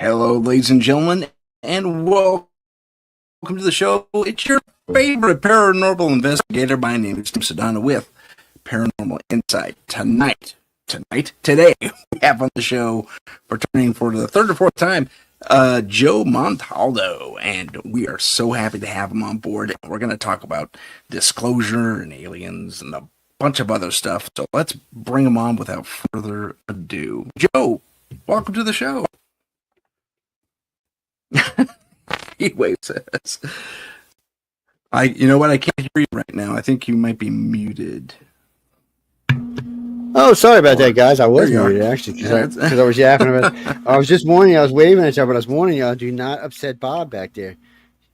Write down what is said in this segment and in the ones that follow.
Hello, ladies and gentlemen, and welcome to the show. It's your favorite paranormal investigator. My name is Tim Sudano with Paranormal Insight. Today, we have on the show, returning for the third or fourth time, Joe Montaldo, and we are so happy to have him on board. We're going to talk about disclosure and aliens and a bunch of other stuff. So let's bring him on without further ado. Joe, welcome to the show. He waves at us. You know what? I can't hear you right now. I think you might be muted. Oh, sorry about that, guys. I was muted, actually, because I was yapping about I was just warning you. I was waving at y'all, but I was warning y'all, do not upset Bob back there.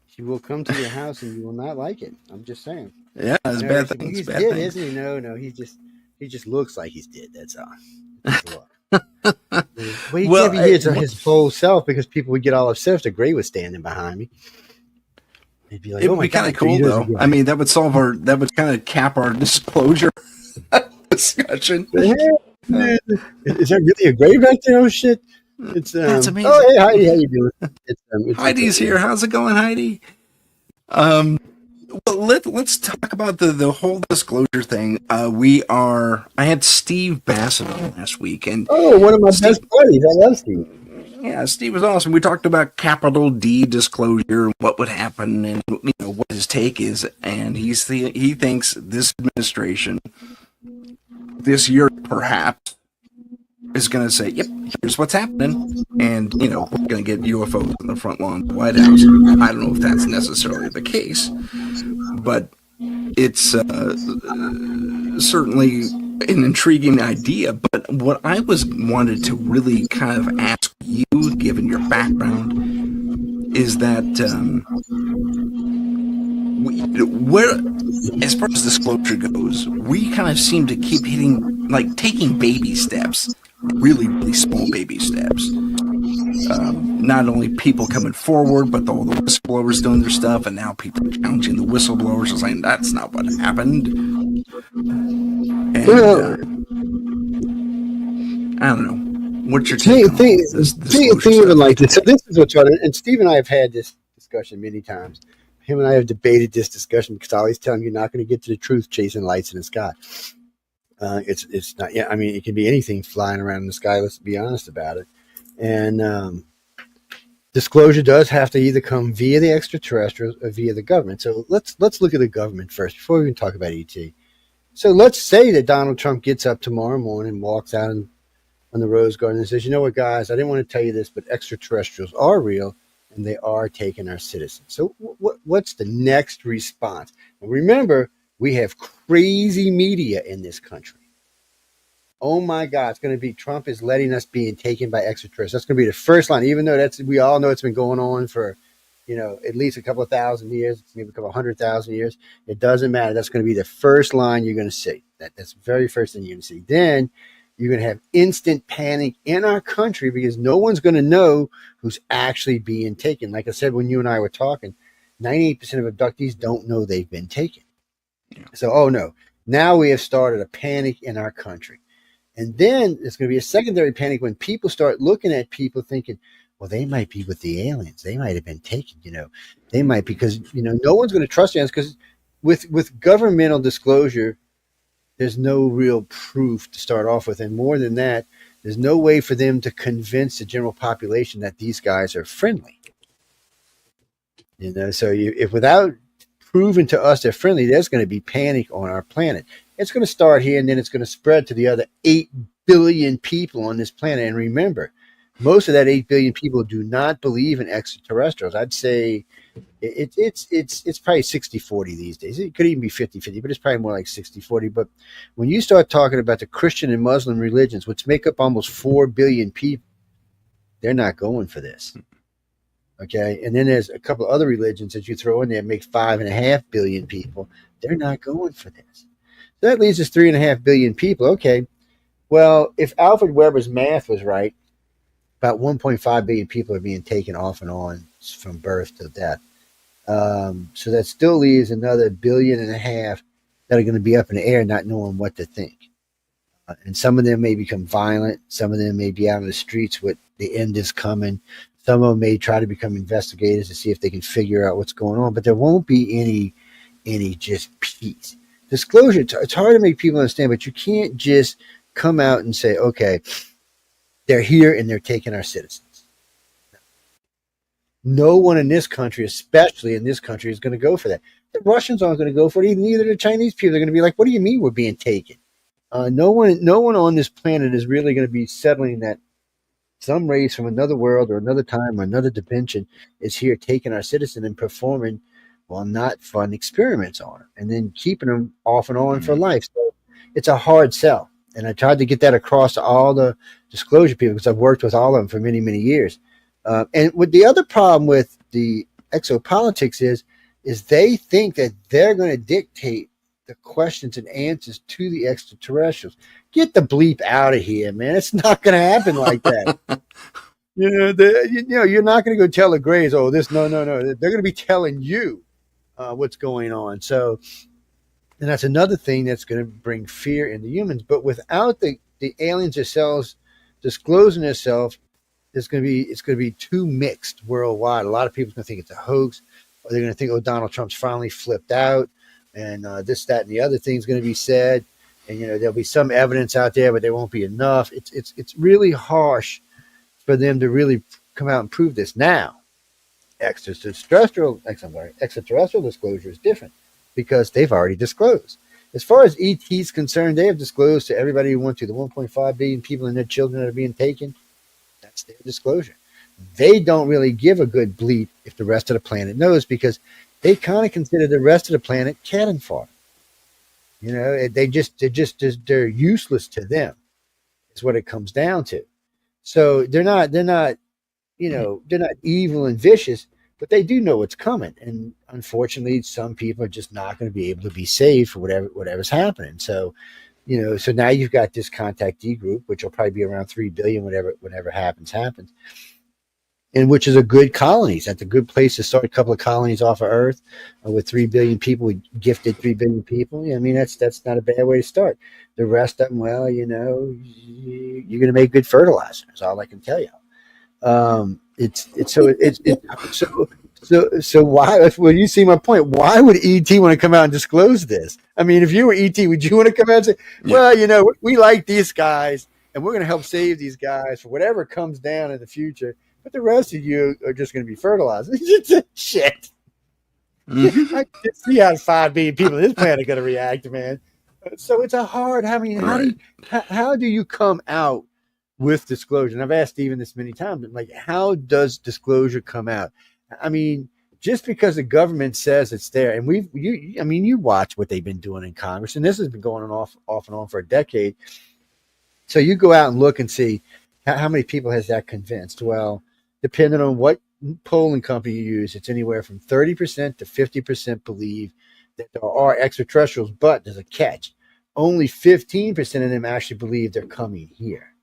She will come to your house, and you will not like it. I'm just saying. Yeah, it's bad thing. He's dead, isn't he? No. He just looks like he's dead. That's all. Well, he can't be his full self because people would get all upset if the gray was standing behind me. They'd be like, it would be kind of cool, though. I mean, that would kind of cap our disclosure discussion. Is that really a gray back there? Oh, shit. That's amazing. Oh, hey, Heidi, how you doing? Heidi's here. How's it going, Heidi? Well, let's talk about the whole disclosure thing. I had Steve Bassett on last week, and one of my best buddies. I love Steve. Yeah, Steve was awesome. We talked about capital D disclosure, what would happen, and what his take is. And he thinks this administration, this year perhaps, is going to say, "Yep, here's what's happening," and we're going to get UFOs in the front lawn of the White House. I don't know if that's necessarily the case, but it's certainly an intriguing idea. But what I wanted to really kind of ask you, given your background, is that where, as far as disclosure goes, we kind of seem to keep taking baby steps, really, really small baby steps. Not only people coming forward, but all the whistleblowers doing their stuff, and now people challenging the whistleblowers and saying that's not what happened. And I don't know. What's your take on this? Think of it like this. So this is what's right. And Steve and I have had this discussion many times. Him and I have debated this discussion because I always tell him you're not going to get to the truth chasing lights in the sky. It's not. Yeah, I mean, it can be anything flying around in the sky. Let's be honest about it. And disclosure does have to either come via the extraterrestrials or via the government. So let's look at the government first before we even talk about ET. So let's say that Donald Trump gets up tomorrow morning, walks out on the Rose Garden and says, "You know what, guys? I didn't want to tell you this, but extraterrestrials are real and they are taking our citizens." So what's the next response? And remember, we have crazy media in this country. Oh my God, it's going to be Trump is letting us being taken by extraterrestrials. That's going to be the first line, even though we all know it's been going on for, at least a couple of thousand years, maybe a couple of 100,000 years. It doesn't matter. That's going to be the first line you're going to see. That's the very first thing you're going to see. Then you're going to have instant panic in our country because no one's going to know who's actually being taken. Like I said, when you and I were talking, 98% of abductees don't know they've been taken. Yeah. So, oh no, now we have started a panic in our country. And then there's going to be a secondary panic when people start looking at people thinking, well, they might be with the aliens. They might have been taken, They might, because, no one's going to trust aliens because with governmental disclosure, there's no real proof to start off with. And more than that, there's no way for them to convince the general population that these guys are friendly. So if without proving to us they're friendly, there's going to be panic on our planet. It's going to start here, and then it's going to spread to the other 8 billion people on this planet. And remember, most of that 8 billion people do not believe in extraterrestrials. I'd say it's probably 60-40 these days. It could even be 50-50, but it's probably more like 60-40. But when you start talking about the Christian and Muslim religions, which make up almost 4 billion people, they're not going for this. Okay, and then there's a couple of other religions that you throw in there that make 5.5 billion people. They're not going for this. So that leaves us 3.5 billion people. Okay, well, if Alfred Weber's math was right, about 1.5 billion people are being taken off and on from birth to death. So that still leaves another 1.5 billion that are going to be up in the air not knowing what to think. And some of them may become violent. Some of them may be out in the streets with the end is coming. Some of them may try to become investigators to see if they can figure out what's going on, but there won't be any just peace. Disclosure, it's hard to make people understand, but you can't just come out and say, okay, they're here and they're taking our citizens. No one in this country, especially in this country, is going to go for that. The Russians aren't going to go for it. Neither the Chinese people. They're going to be like, what do you mean we're being taken? No one on this planet is really going to be settling that some race from another world or another time or another dimension is here taking our citizen and performing, well, not fun experiments on them and then keeping them off and on for life. So it's a hard sell. And I tried to get that across to all the disclosure people because I've worked with all of them for many, many years. And with the other problem with the exopolitics is they think that they're going to dictate the questions and answers to the extraterrestrials. Get the bleep out of here, man. It's not going to happen like that. You're not going to go tell the Greys, oh, this, no. They're going to be telling you what's going on. So, and that's another thing that's going to bring fear into humans. But without the aliens themselves disclosing themselves, it's going to be too mixed worldwide. A lot of people are going to think it's a hoax, or they're going to think, oh, Donald Trump's finally flipped out, and this, that, and the other thing's going to be said, and there'll be some evidence out there, but there won't be enough. It's really harsh for them to really come out and prove this. Now, extraterrestrial disclosure is different because they've already disclosed. As far as ET is concerned, they have disclosed to everybody who wants to, the 1.5 billion people and their children that are being taken. That's their disclosure. They don't really give a good bleep if the rest of the planet knows because they kind of consider the rest of the planet cannon fodder. They're useless to them. Is what it comes down to. So they're not evil and vicious, but they do know what's coming. And unfortunately, some people are just not going to be able to be saved for whatever's happening. So, so now you've got this contactee group, which will probably be around 3 billion, whatever happens. And which is a good colony. That's a good place to start a couple of colonies off of Earth with 3 billion people. We gifted 3 billion people. I mean, that's not a bad way to start. The rest of them, well, you're going to make good fertilizer. That's all I can tell you. So why? Well, you see my point. Why would ET want to come out and disclose this? I mean, if you were ET, would you want to come out and say, well, we like these guys and we're going to help save these guys for whatever comes down in the future. But the rest of you are just going to be fertilized. Shit. Mm-hmm. I can see how 5 billion people on this planet are going to react, man. So it's a hard. I mean, how do you come out with disclosure? And I've asked Stephen this many times. I'm like, how does disclosure come out? I mean, just because the government says it's there, and you watch what they've been doing in Congress, and this has been going on off and on for a decade. So you go out and look and see how many people has that convinced. Well, depending on what polling company you use, it's anywhere from 30% to 50% believe that there are extraterrestrials, but there's a catch. Only 15% of them actually believe they're coming here.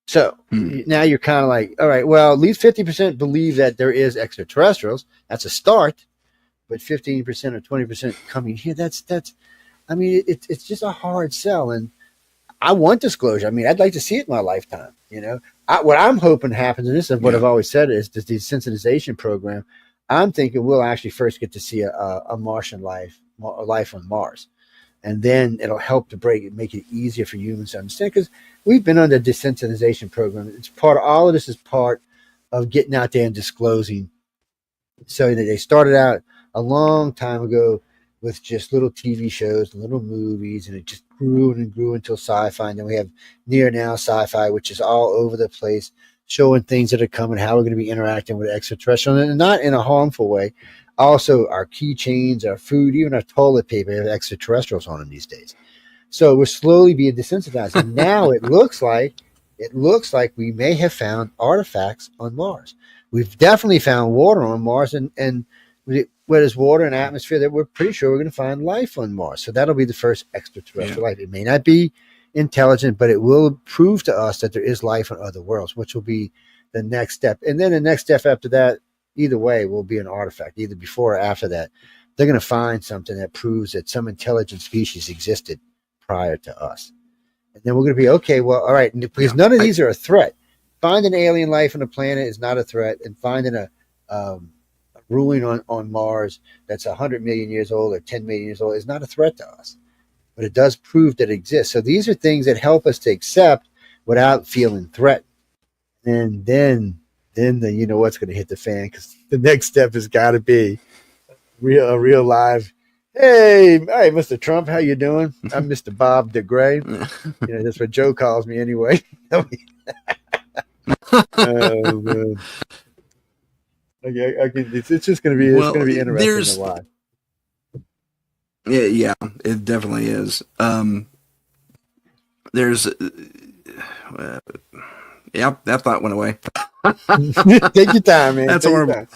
So now you're kind of like, all right, well, at least 50% believe that there is extraterrestrials. That's a start. But 15% or 20% coming here, that's it's just a hard sell. And I want disclosure. I mean, I'd like to see it in my lifetime. What I'm hoping happens, and this is what I've always said, is this desensitization program. I'm thinking we'll actually first get to see a Martian life on Mars. And then it'll help to make it easier for humans to understand, because we've been on the desensitization program. All of this is part of getting out there and disclosing. So they started out a long time ago with just little TV shows, little movies, and it just grew and grew until sci-fi. And then we have near now sci-fi, which is all over the place, showing things that are coming, how we're going to be interacting with extraterrestrials, and not in a harmful way. Also, our keychains, our food, even our toilet paper have extraterrestrials on them these days. So we're slowly being desensitized. And now it looks like we may have found artifacts on Mars. We've definitely found water on Mars, and where there's water and atmosphere, that we're pretty sure we're going to find life on Mars. So that'll be the first extraterrestrial life. It may not be intelligent, but it will prove to us that there is life on other worlds, which will be the next step. And then the next step after that, either way, will be an artifact. Either before or after that, they're going to find something that proves that some intelligent species existed prior to us. And then we're going to be, okay, well, all right, because none of these are a threat. finding alien life on a planet is not a threat, and finding a ruin on Mars that's 100 million years old or 10 million years old is not a threat to us. But it does prove that it exists. So these are things that help us to accept without feeling threatened. And then you know what's going to hit the fan, because the next step has got to be a real live. Hey, Mr. Trump, how you doing? I'm Mr. Bob DeGray. You know, that's what Joe calls me anyway. Man. It's just going to be it's going to be interesting to watch. Yeah, it definitely is. There's, yep, that thought went away. Take your time, man. That's horrible.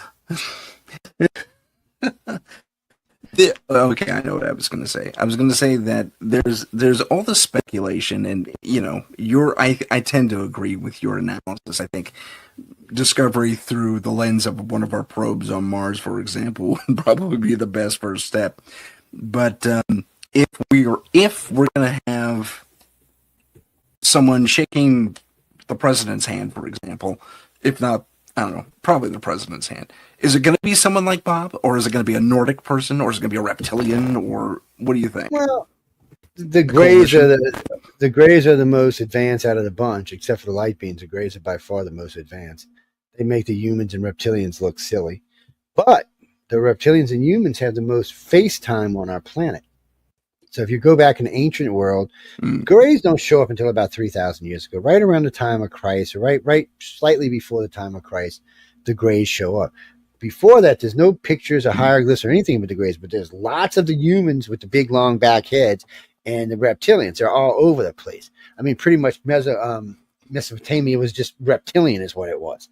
Okay, I know what I was going to say. I was going to say that there's all the speculation, and you know, I tend to agree with your analysis. I think discovery through the lens of one of our probes on Mars, for example, would probably be the best first step. But if we're going to have someone shaking the president's hand, for example, if not, I don't know, probably the president's hand, is it going to be someone like Bob, or is it going to be a Nordic person, or is it going to be a reptilian, or what do you think? Well, the Greys are the most advanced out of the bunch, except for the light beings. The Greys are by far the most advanced. They make the humans and reptilians look silly, but the reptilians and humans have the most face time on our planet. So if you go back in the ancient world, Greys don't show up until about 3,000 years ago, right around the time of Christ, or right slightly before the time of Christ, the Greys show up. Before that, there's no pictures or hieroglyphs or anything with the Greys, but there's lots of the humans with the big long back heads, and the reptilians. They're all over the place. I mean, pretty much Mesopotamia was just reptilian is what it was.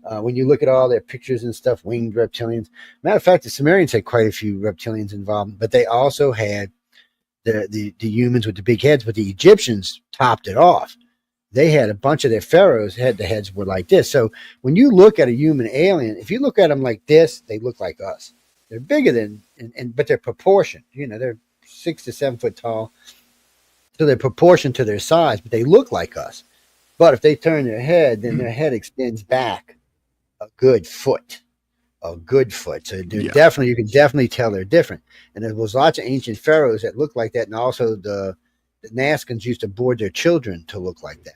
When you look at all their pictures and stuff, winged reptilians. Matter of fact, the Sumerians had quite a few reptilians involved, but they also had the humans with the big heads, but the Egyptians topped it off. They had a bunch of their pharaohs the heads were like this. So when you look at a human alien, if you look at them like this, they look like us. They're bigger than, but they're proportioned. You know, they're 6 to 7 foot tall. So they're proportioned to their size, but they look like us. But if they turn their head, then their head extends back a good foot. So definitely, you can definitely tell they're different. And there was lots of ancient pharaohs that looked like that, and also the Nazcans used to board their children to look like that.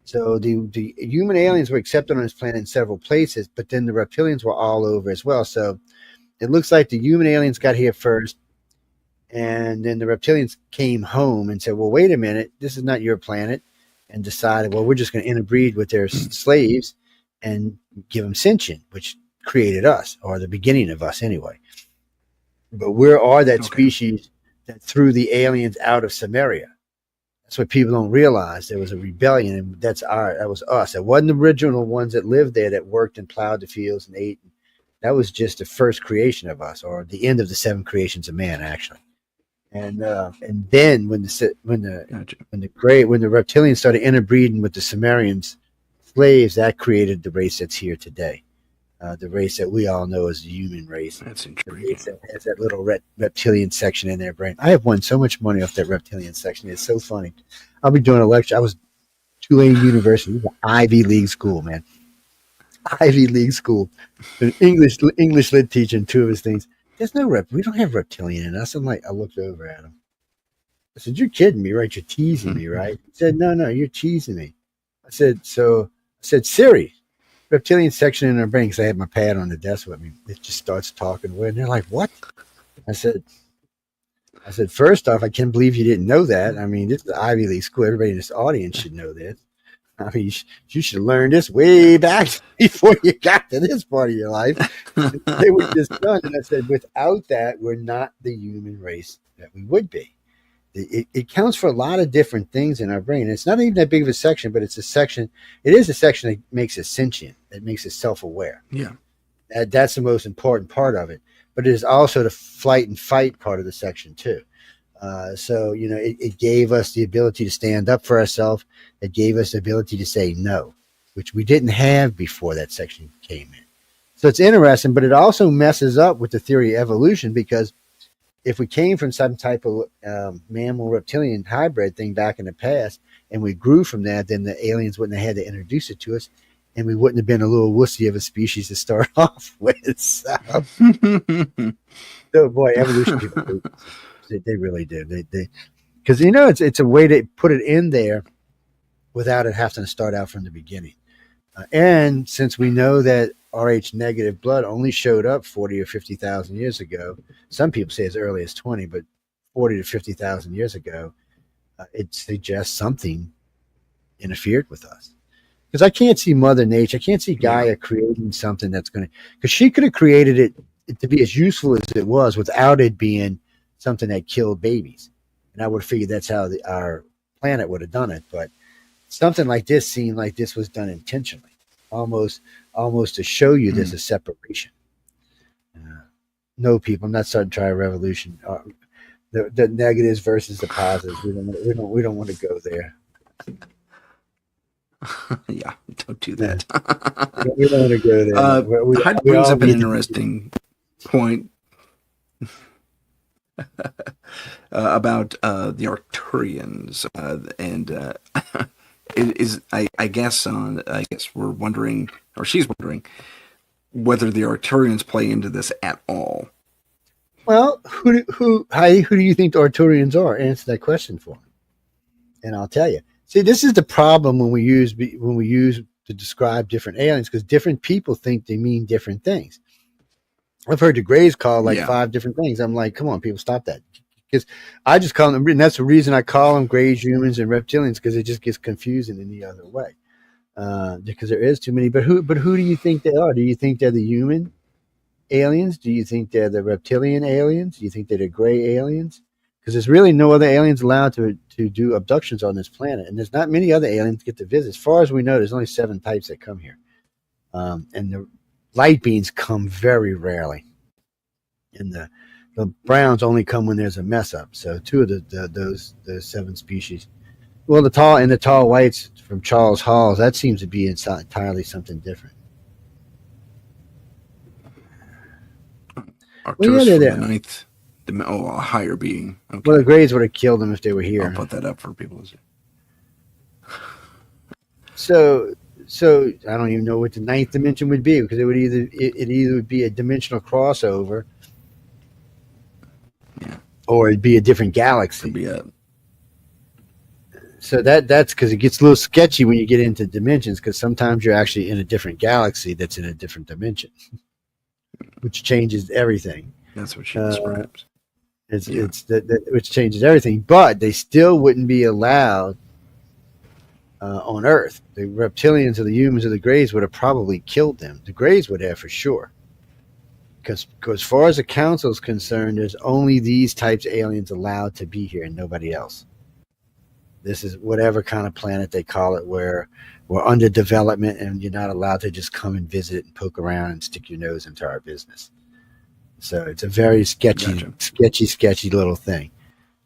So the human aliens were accepted on this planet in several places, but then the reptilians were all over as well. So it looks like the human aliens got here first, and then the reptilians came home and said, well, wait a minute, this is not your planet, and decided, well, we're just going to interbreed with their slaves and give them sentient, which created us, or the beginning of us anyway. But we are that species that threw the aliens out of Samaria. That's what people don't realize. There was a rebellion, and that was us. It wasn't the original ones that lived there that worked and plowed the fields and ate. That was just the first creation of us, or the end of the 7 creations of man, actually. And then when the reptilians started interbreeding with the Sumerians slaves, that created the race that's here today. The race that we all know as the human race. That's intriguing. The race that has that little reptilian section in their brain. I have won so much money off that reptilian section. It's so funny. I'll be doing a lecture. I was Tulane University, Ivy League school, man. Ivy League school. An English lit teacher and 2 of his things. There's no we don't have reptilian in us. I looked over at him. I said, you're kidding me, right? You're teasing me, right? He said, no, you're teasing me. I said, Siri, reptilian section in our brain, because I had my pad on the desk with me. It just starts talking away, and they're like, what? I said, first off, I can't believe you didn't know that. I mean, this is Ivy League school. Everybody in this audience should know this. I mean, you should have learned this way back before you got to this part of your life. They were just done. And I said, without that, we're not the human race that we would be. It counts for a lot of different things in our brain. It's not even that big of a section, but it's a section. It is a section that makes us sentient, that makes us self-aware. Yeah. That's the most important part of it. But it is also the flight and fight part of the section too. So, you know, it gave us the ability to stand up for ourselves. It gave us the ability to say no, which we didn't have before that section came in. So it's interesting, but it also messes up with the theory of evolution, because if we came from some type of mammal reptilian hybrid thing back in the past, and we grew from that, then the aliens wouldn't have had to introduce it to us, and we wouldn't have been a little wussy of a species to start off with. So, boy, evolution people, they really do. They because it's a way to put it in there without it having to start out from the beginning. And since we know that Rh negative blood only showed up 40 or 50,000 years ago, some people say as early as 20, but 40 to 50,000 years ago, it suggests something interfered with us. Because I can't see Mother Nature, I can't see Gaia creating something that's going to, because she could have created it to be as useful as it was without it being something that killed babies. And I would have figured that's how our planet would have done it. But something like this seemed like this was done intentionally, almost to show you there's a separation. No, people, I'm not starting to try a revolution. The negatives versus the positives. We don't want to go there. Yeah, don't do that. We don't want to go there. Heidi brings up an interesting point about the Arcturians, and I guess we're wondering, or she's wondering, whether the Arcturians play into this at all. Well, who do you think the Arcturians are? Answer that question for me, and I'll tell you. See, this is the problem when we use to describe different aliens, because different people think they mean different things. I've heard the Greys call 5 different things. I'm like, come on, people, stop that. Because I just call them, and that's the reason I call them Greys, humans, and reptilians, because it just gets confusing in the other way. Because there is too many. But who do you think they are? Do you think they're the human aliens? Do you think they're the reptilian aliens? Do you think they're the Grey aliens? Because there's really no other aliens allowed to do abductions on this planet. And there's not many other aliens get to visit. As far as we know, there's only 7 types that come here. And the light beings come very rarely. And the browns only come when there's a mess up. So 2 of those 7 species. Well, the tall whites from Charles Hall, that seems to be entirely something different. Arcturus from the 9th. A higher being. Okay. Well, the Greys would have killed them if they were here. I'll put that up for people to see. So I don't even know what the 9th dimension would be, because it either would be a dimensional crossover, or it'd be a different galaxy. So that's because it gets a little sketchy when you get into dimensions, because sometimes you're actually in a different galaxy that's in a different dimension, which changes everything. That's what she describes. Which changes everything, but they still wouldn't be allowed on Earth. The reptilians or the humans or the Greys would have probably killed them. The Greys would have for sure. Because as far as the council is concerned, there's only these types of aliens allowed to be here and nobody else. This is whatever kind of planet they call it, where we're under development and you're not allowed to just come and visit and poke around and stick your nose into our business. So it's a very sketchy little thing.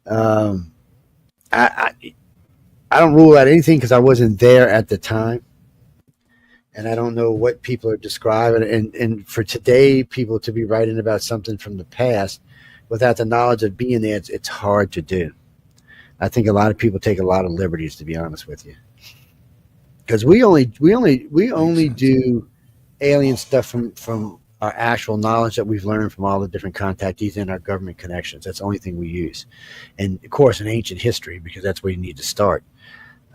I don't rule out anything because I wasn't there at the time. And I don't know what people are describing. And for today, people to be writing about something from the past without the knowledge of being there, it's hard to do. I think a lot of people take a lot of liberties, to be honest with you. Because we only do alien stuff from our actual knowledge that we've learned from all the different contactees and our government connections. That's the only thing we use. And, of course, in ancient history, because that's where you need to start.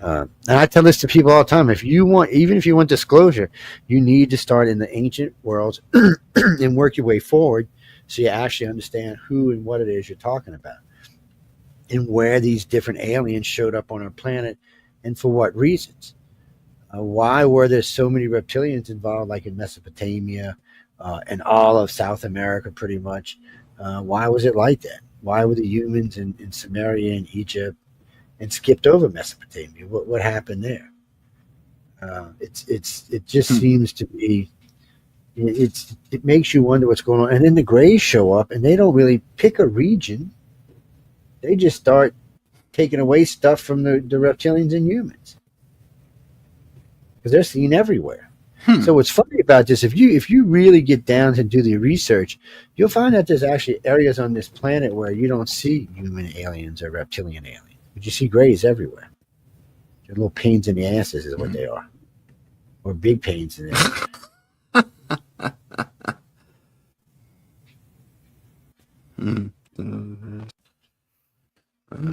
And I tell this to people all the time. Even if you want disclosure, you need to start in the ancient worlds and work your way forward so you actually understand who and what it is you're talking about and where these different aliens showed up on our planet and for what reasons. Why were there so many reptilians involved, like in Mesopotamia, and all of South America, pretty much? Why was it like that? Why were the humans in Samaria and Egypt and skipped over Mesopotamia? What happened there? It just seems to be. It makes you wonder what's going on. And then the Greys show up, and they don't really pick a region. They just start taking away stuff from the reptilians and humans because they're seen everywhere. So what's funny about this, if you really get down to do the research, you'll find that there's actually areas on this planet where you don't see human aliens or reptilian aliens, but you see Greys everywhere. They're little pains in the asses is what they are. or big pains in it.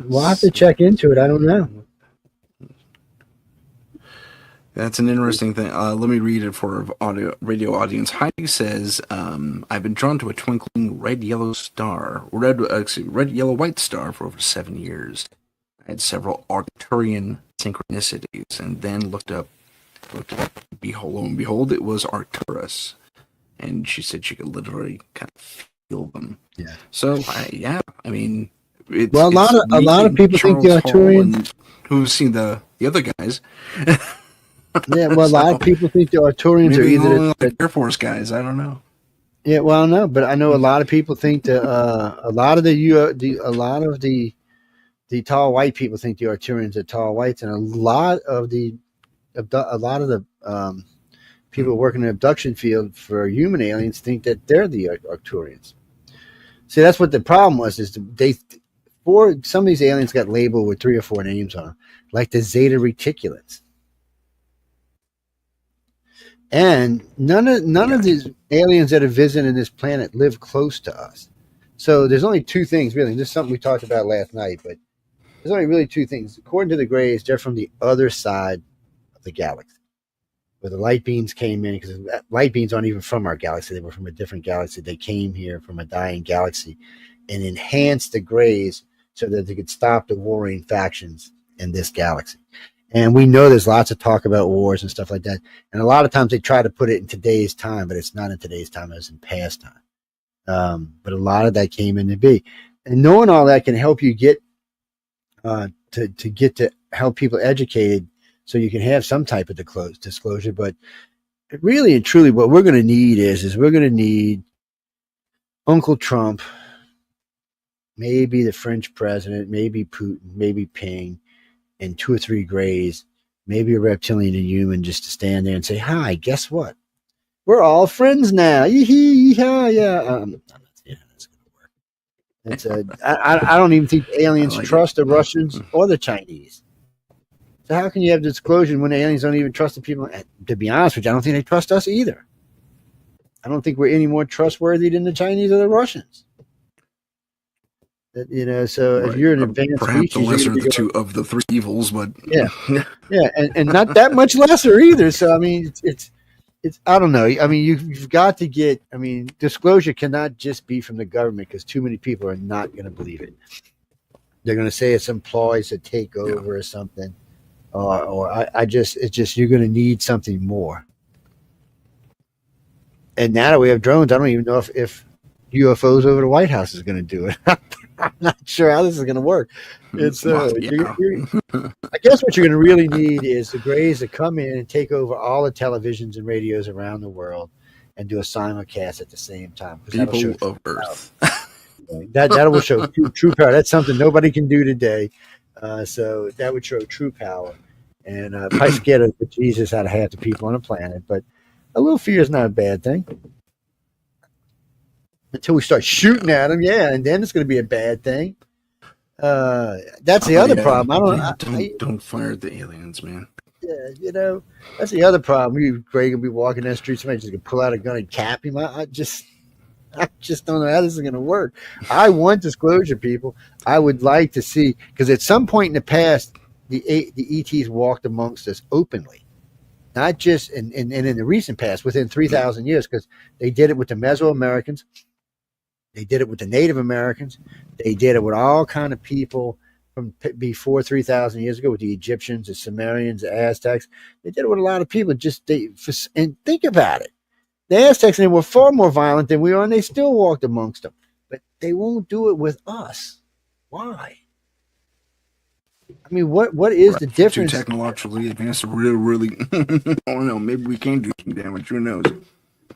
We'll have to check into it. I don't know. That's an interesting thing. Let me read it for radio audience. Heidi says, "I've been drawn to a twinkling red yellow yellow white star for over 7 years. I had several Arcturian synchronicities, and then looked up. Behold, lo and behold, it was Arcturus, and she said she could literally kind of feel them. Yeah. So I mean, it's, well, a lot of people think the Arcturians. Who's seen the other guys? Yeah, well, a lot of people think the Arcturians are either the Air Force guys. I don't know. Yeah, well, no, but I know a lot of people think that a lot of the tall white people think the Arcturians are tall whites, and a lot of the people working in the abduction field for human aliens think that they're the Arcturians. See, that's what the problem was. Is some of these aliens got labeled with 3 or 4 names on them, like the Zeta Reticulans. And none of these aliens that are visiting this planet live close to us. So there's only 2 things, really. This is something we talked about last night, but there's only really 2 things. According to the Greys, they're from the other side of the galaxy, where the light beams came in, because light beams aren't even from our galaxy. They were from a different galaxy. They came here from a dying galaxy and enhanced the Greys so that they could stop the warring factions in this galaxy. And we know there's lots of talk about wars and stuff like that. And a lot of times they try to put it in today's time, but it's not in today's time. It was in past time. But a lot of that came into be. And knowing all that can help you get to help people educated so you can have some type of disclosure. But really and truly what we're going to need is we're going to need Uncle Trump, maybe the French president, maybe Putin, maybe Ping, and 2 or 3 Greys, maybe a reptilian and human, just to stand there and say, "Hi, guess what? We're all friends now." Yeah. I'm not saying how that's going to work. I don't even think aliens trust the Russians or the Chinese. So how can you have disclosure when the aliens don't even trust the people? And to be honest with you, I don't think they trust us either. I don't think we're any more trustworthy than the Chinese or the Russians. So right. If you're an advanced perhaps species, the lesser of the 2 of the 3 evils, but yeah, and not that much lesser either. So I mean, it's I don't know. I mean, you've got to get. I mean, disclosure cannot just be from the government, because too many people are not going to believe it. They're going to say it's some ploys to take over or something, it's just you're going to need something more. And now that we have drones, I don't even know if UFOs over the White House is going to do it. I'm not sure how this is going to work. It's I guess what you're going to really need is the Greys to come in and take over all the televisions and radios around the world and do a simulcast at the same time. People of Earth. That will show true power. That's something nobody can do today. So that would show true power. And probably scared of Jesus out of half the people on the planet. But a little fear is not a bad thing. Until we start shooting at them, and then it's going to be a bad thing. That's the other problem. Don't fire at the aliens, man. Yeah, that's the other problem. You, Greg, will be walking down the street, somebody's just going to pull out a gun and cap him. I just don't know how this is going to work. I want disclosure, people. I would like to see, because at some point in the past, the ETs walked amongst us openly. Not just in the recent past, within 3,000 years, because they did it with the Mesoamericans. They did it with the Native Americans. They did it with all kind of people from before 3,000 years ago, with the Egyptians, the Sumerians, the Aztecs. They did it with a lot of people. And think about it. The Aztecs, they were far more violent than we are, and they still walked amongst them. But they won't do it with us. Why? I mean, what is the difference? Too technologically advanced, really. I don't know. Maybe we can do some damage. Who knows?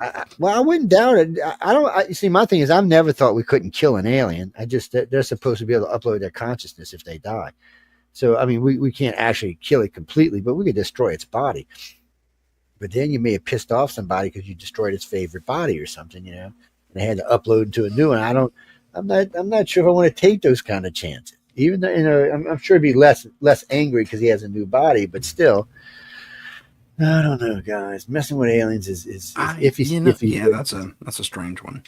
I wouldn't doubt it. See, my thing is, I've never thought we couldn't kill an alien. They're supposed to be able to upload their consciousness if they die. So, I mean, we can't actually kill it completely, but we could destroy its body. But then you may have pissed off somebody because you destroyed its favorite body or something, and they had to upload to a new one. I'm not sure if I want to take those kind of chances. Even though, I'm sure he'd be less angry because he has a new body, but still, I don't know, guys. Messing with aliens is iffy, iffy. Yeah, that's a strange one.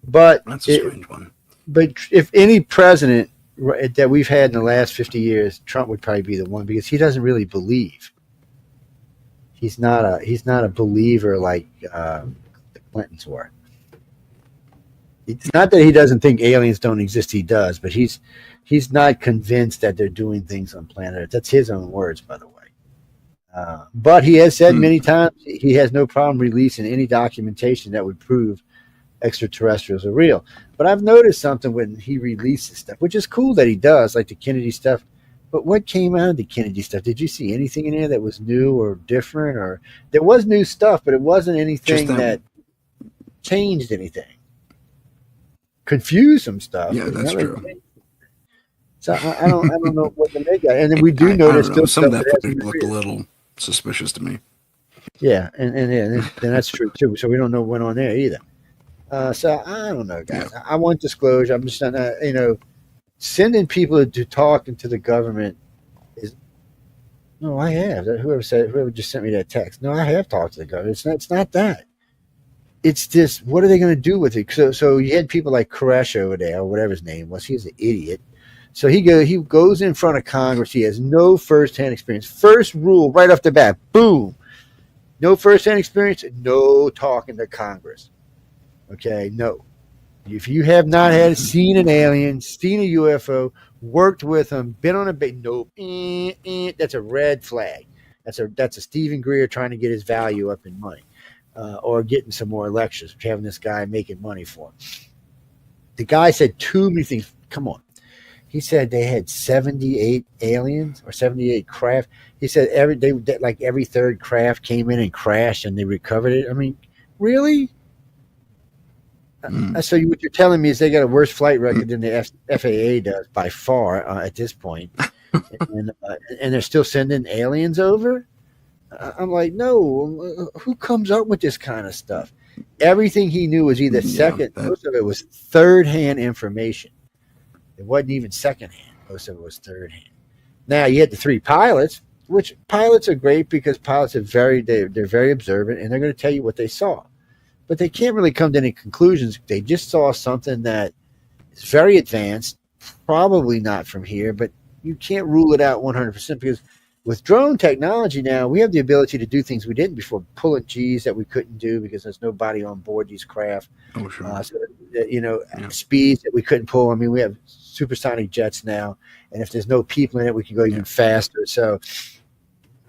But That's a strange one. But if any president that we've had in the last 50 years, Trump would probably be the one because he doesn't really believe. He's not a believer like the Clintons were. It's not that he doesn't think aliens don't exist. He does, but he's not convinced that they're doing things on planet Earth. That's his own words, by the way. But he has said many times he has no problem releasing any documentation that would prove extraterrestrials are real. But I've noticed something when he releases stuff, which is cool that he does, like the Kennedy stuff. But what came out of the Kennedy stuff? Did you see anything in there that was new or different? Or there was new stuff, but it wasn't anything that changed anything. Confused some stuff. Yeah, that's true. So I don't know what to make of it. And then we do notice still some of that footage looked a little suspicious to me. Yeah, and that's true too. So we don't know what went on there either. So I don't know, guys. Yeah. I want disclosure. I'm just not, sending people to talking to the government is. No, I have. Whoever just sent me that text. No, I have talked to the government. It's not that. It's just, what are they going to do with it? So you had people like Koresh over there, or whatever his name was. He's an idiot. So he goes in front of Congress. He has no firsthand experience. First rule right off the bat, boom. No firsthand experience, no talking to Congress. Okay, no. If you have not seen an alien, seen a UFO, worked with them, been on a big nope, that's a red flag. That's a Stephen Greer trying to get his value up in money, or getting some more elections, having this guy making money for him. The guy said too many things. Come on. He said they had 78 aliens or 78 craft. He said every third craft came in and crashed and they recovered it. I mean, really? So what you're telling me is they got a worse flight record than the FAA does by far at this point, and they're still sending aliens over? I'm like, no. Who comes up with this kind of stuff? Everything he knew was either most of it was third-hand information. It wasn't even secondhand. Most of it was third-hand. Now you had the three pilots, which pilots are great because pilots are they're very observant and they're going to tell you what they saw. But they can't really come to any conclusions. They just saw something that is very advanced, probably not from here, but you can't rule it out 100% because with drone technology now, we have the ability to do things we didn't before, pulling G's that we couldn't do because there's nobody on board these craft. Oh, sure. Speeds that we couldn't pull. I mean, we have supersonic jets now, and if there's no people in it, we can go even faster. So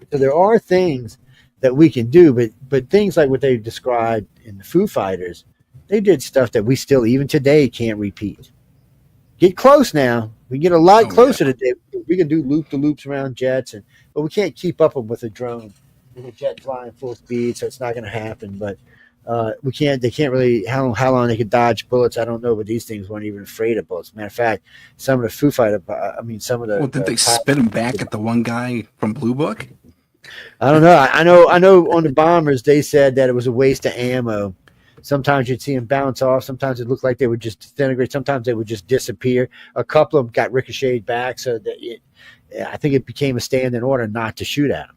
there are things that we can do, but things like what they described in the Foo Fighters, they did stuff that we still even today can't repeat. Get close now. We get a lot closer today. We can do loop-to-loops around jets, but we can't keep up with a drone with a jet flying full speed, so it's not going to happen. But we can't. They can't really how long they could dodge bullets. I don't know, but these things weren't even afraid of bullets. Matter of fact, some of the Foo Fighter, some of the. Well, did they spit them back at the one guy from Blue Book? I don't know. I know. On the bombers, they said that it was a waste of ammo. Sometimes you'd see them bounce off. Sometimes it looked like they would just disintegrate. Sometimes they would just disappear. A couple of them got ricocheted back, so that I think it became a standing order not to shoot at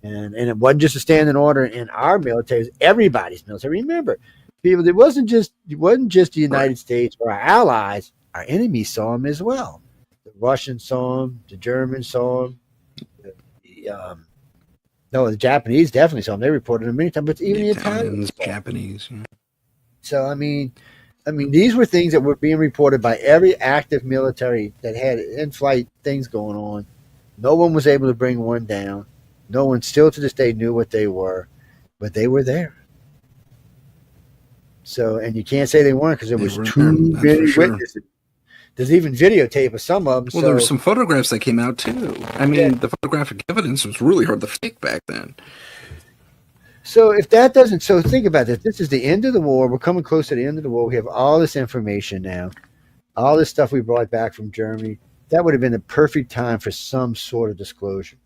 them. And it wasn't just a standing order in our military; it was everybody's military. Remember, people, it wasn't just the United States or our allies. Our enemies saw them as well. The Russians saw them. The Germans saw them. The Japanese definitely saw them. They reported them many times, but even the Italians, Japanese. Yeah. So I mean, these were things that were being reported by every active military that had in-flight things going on. No one was able to bring one down. No one still to this day knew what they were, but they were there. So, and you can't say they weren't because there was too many witnesses. There's even videotape of some of them. Well, there were some photographs that came out too. I mean, the photographic evidence was really hard to fake back then. So if that doesn't, so think about this. This is the end of the war. We're coming close to the end of the war. We have all this information now, all this stuff we brought back from Germany. That would have been the perfect time for some sort of disclosure.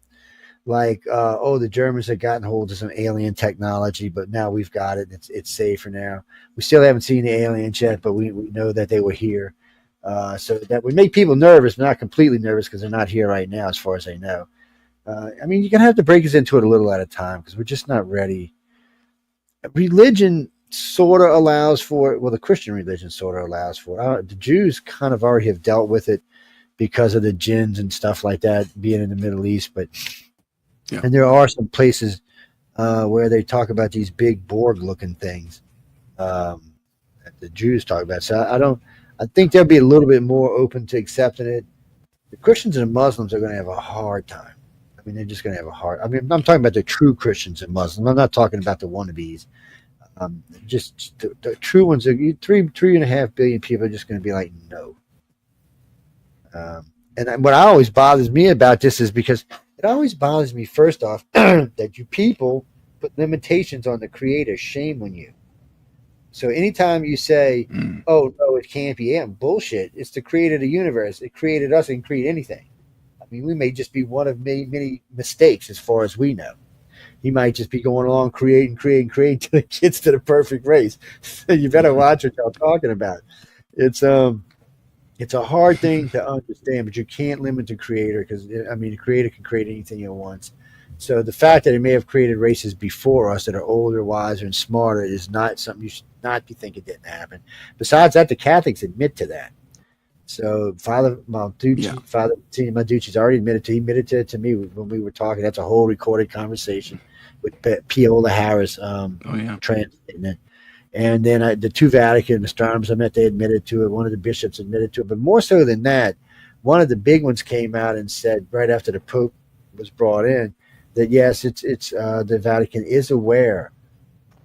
Like, the Germans had gotten hold of some alien technology, but now we've got it. It's safer now. We still haven't seen the aliens yet, but we know that they were here. So that would make people nervous, but not completely nervous because they're not here right now, as far as I know. I mean, you're going to have to break us into it a little at a time because we're just not ready. Religion sort of allows for it. Well, the Christian religion sort of allows for it. The Jews kind of already have dealt with it because of the jinns and stuff like that being in the Middle East. But Yeah. and there are some places where they talk about these big Borg-looking things that the Jews talk about. So I think they'll be a little bit more open to accepting it. The Christians and the Muslims are going to have a hard time. I mean, they're just going to have a hard. I mean, I'm talking about the true Christians and Muslims. I'm not talking about the wannabes. Just the true ones. 3.5 billion people are just going to be like, no. And what always bothers me about this is because it always bothers me, first off, that you people put limitations on the creator. Shame on you. So anytime you say, oh, no, it can't be, bullshit. It's the creator of the universe. It created us and create anything. I mean, we may just be one of many mistakes as far as we know. He might just be going along creating till it gets to the perfect race. So you better watch what y'all talking about. It's a hard thing to understand, but you can't limit the creator because, I mean, the creator can create anything he wants. So the fact that he may have created races before us that are older, wiser, and smarter is not something you should not be thinking didn't happen. Besides that, the Catholics admit to that. So Father Malducci's already admitted to. He admitted to me when we were talking. That's a whole recorded conversation with Piola Harris translating it. And then the two Vatican astronomers I met, they admitted to it. One of the bishops admitted to it. But more so than that, one of the big ones came out and said right after the Pope was brought in that yes, it's the Vatican is aware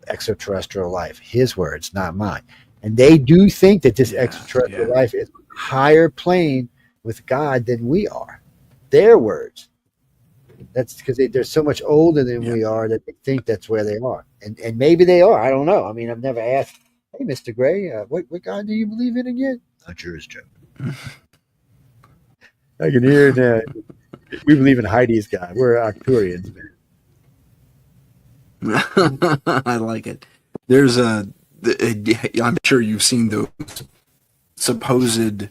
of extraterrestrial life. His words, not mine. And they do think that this extraterrestrial life is higher plane with God than we are. Their words. That's because they're so much older than we are that they think that's where they are. And maybe they are. I don't know. I mean, I've never asked, hey, Mr. Gray, what God do you believe in again? Not yours, Joe. I can hear that. We believe in Heidi's God. We're Arcturians, man. I like it. There's I'm sure you've seen those supposed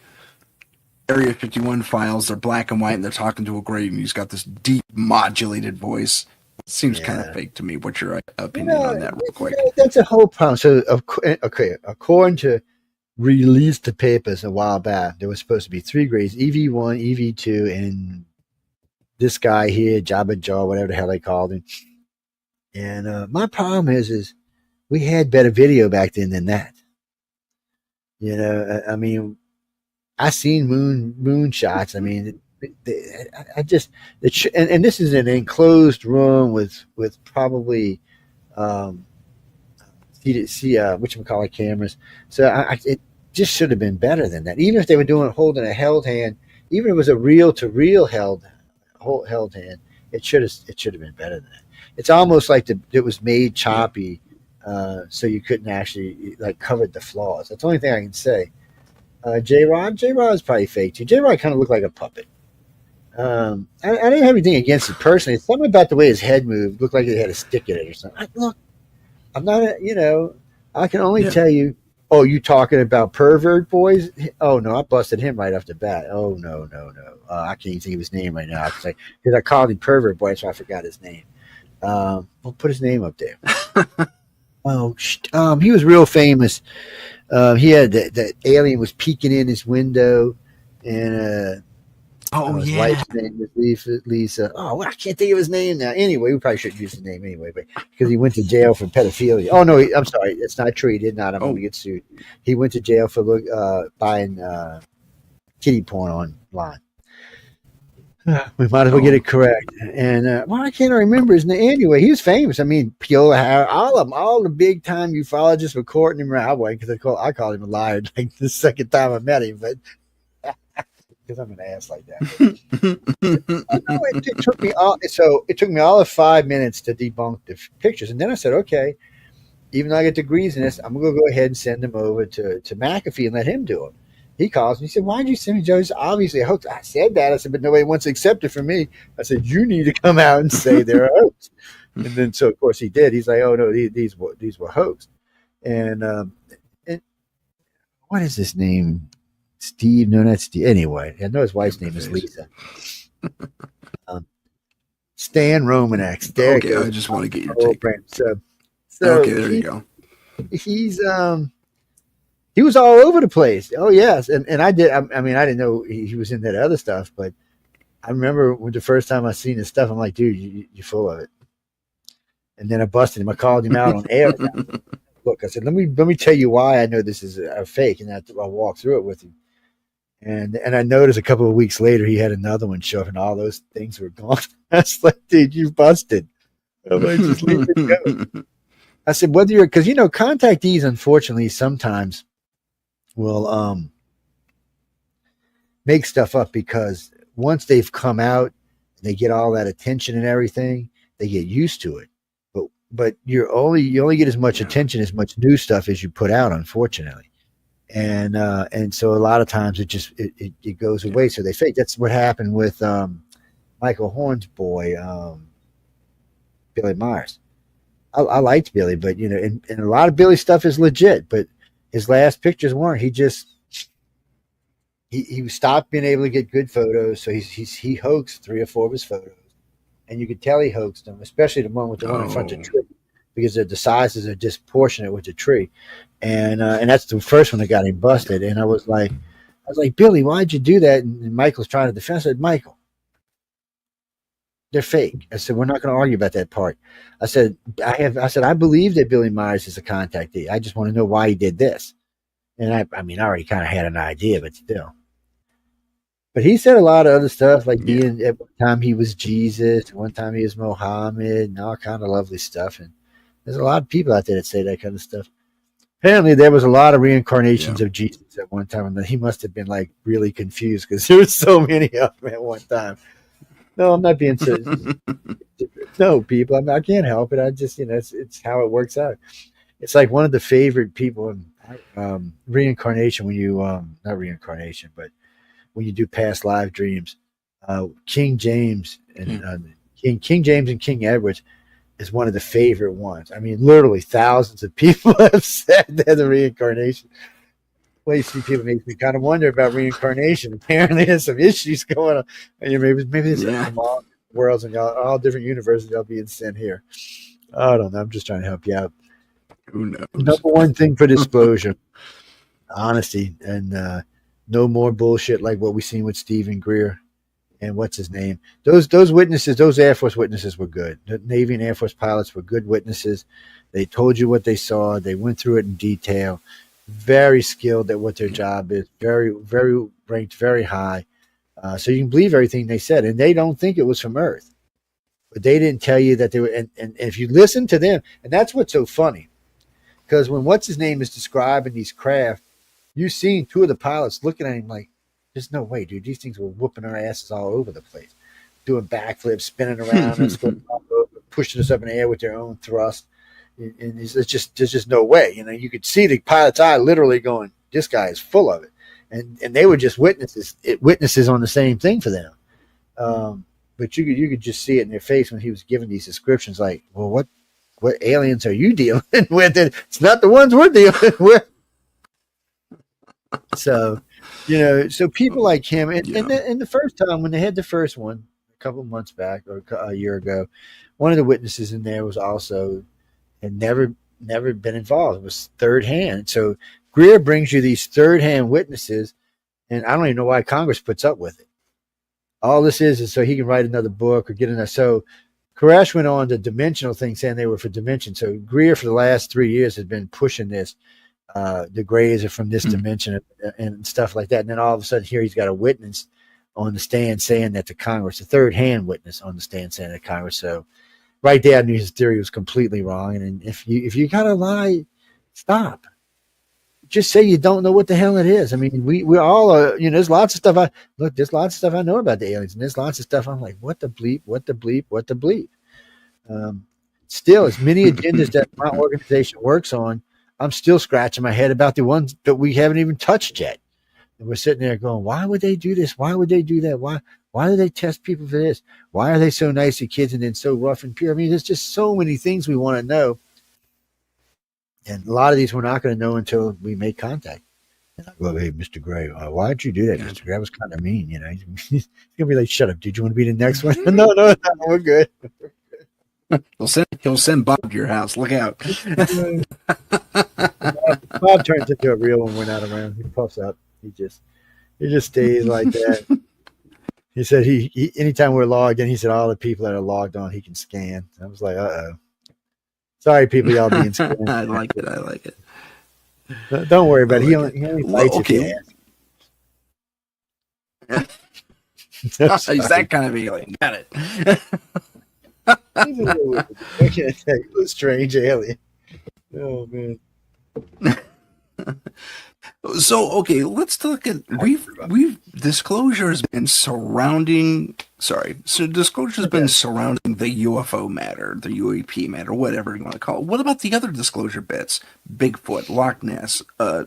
Area 51 files. They're black and white, and they're talking to a grave, and he's got this deep modulated voice. It seems kind of fake to me. What's your opinion on that, real quick? That's a whole problem. So, okay, according to released papers a while back, there was supposed to be 3 grades: EV1, EV2, and this guy here, Jabba Jaw, whatever the hell they called him. And my problem is we had better video back then than that. You know, I mean, I seen moon shots. I mean, I just and this is an enclosed room with probably whatchamacallit cameras. So it just should have been better than that. Even if they were holding a held hand, even if it was a reel to reel held hand, it should have been better than that. It's almost like it was made choppy, so you couldn't actually covered the flaws. That's the only thing I can say. J-Rod is probably fake too. J-Rod kind of looked like a puppet. I didn't have anything against it personally. It's something about the way his head moved. Looked like it had a stick in it or something. Look, I'm not I can only tell you, oh, you talking about pervert boys? Oh, no, I busted him right off the bat. Oh, no. I can't even think of his name right now. Because I called him pervert boy, so I forgot his name. We'll put his name up there. He was real famous. He had the alien was peeking in his window, and his wife's name was Lisa. Oh, I can't think of his name now. Anyway, we probably shouldn't use his name anyway, but because he went to jail for pedophilia. Oh no, I'm sorry, it's not true. He did not. I'm going to get sued. He went to jail for buying kitty porn online. We might as well get it correct. And I can't remember his name. Anyway, he was famous. I mean, Piola Harris, all of them, all the big time ufologists were courting him around. Because I called him a liar like the second time I met him, but because I'm an ass like that. It took me all of 5 minutes to debunk the pictures, and then I said, okay, even though I get degrees in this, I'm going to go ahead and send them over to McAfee and let him do it. He calls me. He said, why did you send me Joe's? Obviously a hoax. I said that. I said, but nobody wants to accept it from me. I said, you need to come out and say they're a hoax. And then, so of course he did. He's like, oh no, these were hoax. And what is his name? Steve? No, not Steve. Anyway, I know his wife's name is Lisa. Stan Romanek. There it Okay, goes. I just want to get your Oh, take. brand. So Okay, there you go. he's he was all over the place. Oh yes, and I did. I mean, I didn't know he was in that other stuff, but I remember when the first time I seen his stuff, I'm like, dude, you're full of it. And then I busted him. I called him out on air. Look, I said, let me tell you why I know this is a fake, and I walked through it with him. And I noticed a couple of weeks later he had another one show up, and all those things were gone. I was like, dude, you busted. I'm like, just leave it go. I said, whether you're, because contactees, unfortunately, sometimes will make stuff up because once they've come out, they get all that attention and everything, they get used to it. But you only get as much attention, as much new stuff as you put out, unfortunately. And so a lot of times it goes away. So they fake. That's what happened with Michael Horn's boy, Billy Myers. I liked Billy, but and a lot of Billy stuff is legit, but his last pictures weren't. He stopped being able to get good photos, so he hoaxed 3 or 4 of his photos, and you could tell he hoaxed them, especially the one with the one in front of the tree, because the sizes are disproportionate with the tree, and that's the first one that got him busted. And I was like, Billy, why'd you do that? And Michael's trying to defend. I said, Michael, they're fake. I said, we're not going to argue about that part. I said, I believe that Billy Myers is a contactee. I just want to know why he did this. And I mean, I already kind of had an idea, but still. But he said a lot of other stuff, like being at one time he was Jesus, one time he was Mohammed, and all kind of lovely stuff. And there's a lot of people out there that say that kind of stuff. Apparently, there was a lot of reincarnations of Jesus at one time, and he must have been like really confused because there were so many of them at one time. No, I'm not being serious. No, people, I can't help it. I just, it's how it works out. It's like one of the favorite people in reincarnation when you, not reincarnation, but when you do past live dreams. King James and King James and King Edwards is one of the favorite ones. I mean, literally thousands of people have said that the reincarnation. Well, you see people makes me kind of wonder about reincarnation. Apparently, there's some issues going on. And maybe there's from all worlds and all different universes y'all being sent here. I don't know. I'm just trying to help you out. Who knows? Number one thing for disclosure, honesty, and no more bullshit like what we seen with Stephen Greer and what's his name. Those witnesses, those Air Force witnesses were good. The Navy and Air Force pilots were good witnesses. They told you what they saw. They went through it in detail. Very skilled at what their job is. Very, very ranked, very high. So you can believe everything they said. And they don't think it was from Earth. But they didn't tell you that they were. And if you listen to them, and that's what's so funny. Because when what's his name is describing these craft, you've seen 2 of the pilots looking at him like, there's no way, dude. These things were whooping our asses all over the place, doing backflips, spinning around, and pushing us up in the air with their own thrust. And there's just no way. You could see the pilot's eye literally going, this guy is full of it. And they were just witnesses on the same thing for them. But you could just see it in their face when he was giving these descriptions like, well, what aliens are you dealing with? It's not the ones we're dealing with. So, so people like him, and the first time when they had the first one a couple of months back or a year ago, one of the witnesses in there was also had never been involved. It was third hand. So Greer brings you these third hand witnesses, and I don't even know why Congress puts up with it. All this is so he can write another book or get another. So Koresh went on the dimensional thing, saying they were for dimension. So Greer for the last 3 years has been pushing this. The grays are from this dimension and stuff like that. And then all of a sudden here he's got a witness on the stand saying that to Congress, a third hand witness on the stand saying that to Congress. So right there I knew his theory was completely wrong. And if you gotta lie, stop. Just say you don't know what the hell it is. I mean, we're all there's lots of stuff there's lots of stuff I know about the aliens, and there's lots of stuff I'm like, what the bleep. Still, as many agendas that my organization works on, I'm still scratching my head about the ones that we haven't even touched yet. And we're sitting there going, why would they do this? Why would they do that? Why do they test people for this? Why are they so nice to kids and then so rough and pure? I mean, there's just so many things we want to know. And a lot of these we're not going to know until we make contact. Well, hey, Mr. Gray, why'd you do that, Yeah. Mr. Gray? That was kind of mean, you know. He's gonna be like, "Shut up, dude. You want to be the next one?" No, we're good. He'll send Bob to your house. Look out. Bob turns into a real one when we're not around. He puffs up. He just stays like that. He said he anytime we're logged in, he said all the people that are logged on he can scan. I was like, sorry, people, y'all being scanned. I like it. Don't worry about it. He only bites if you ask. He's that kind of alien. Got it. He's a little weird. I can't tell you, a strange alien. Oh man. So okay, let's look at disclosure's been surrounding surrounding the UFO matter, the UAP matter, whatever you want to call it. What about the other disclosure bits? Bigfoot, Loch Ness, all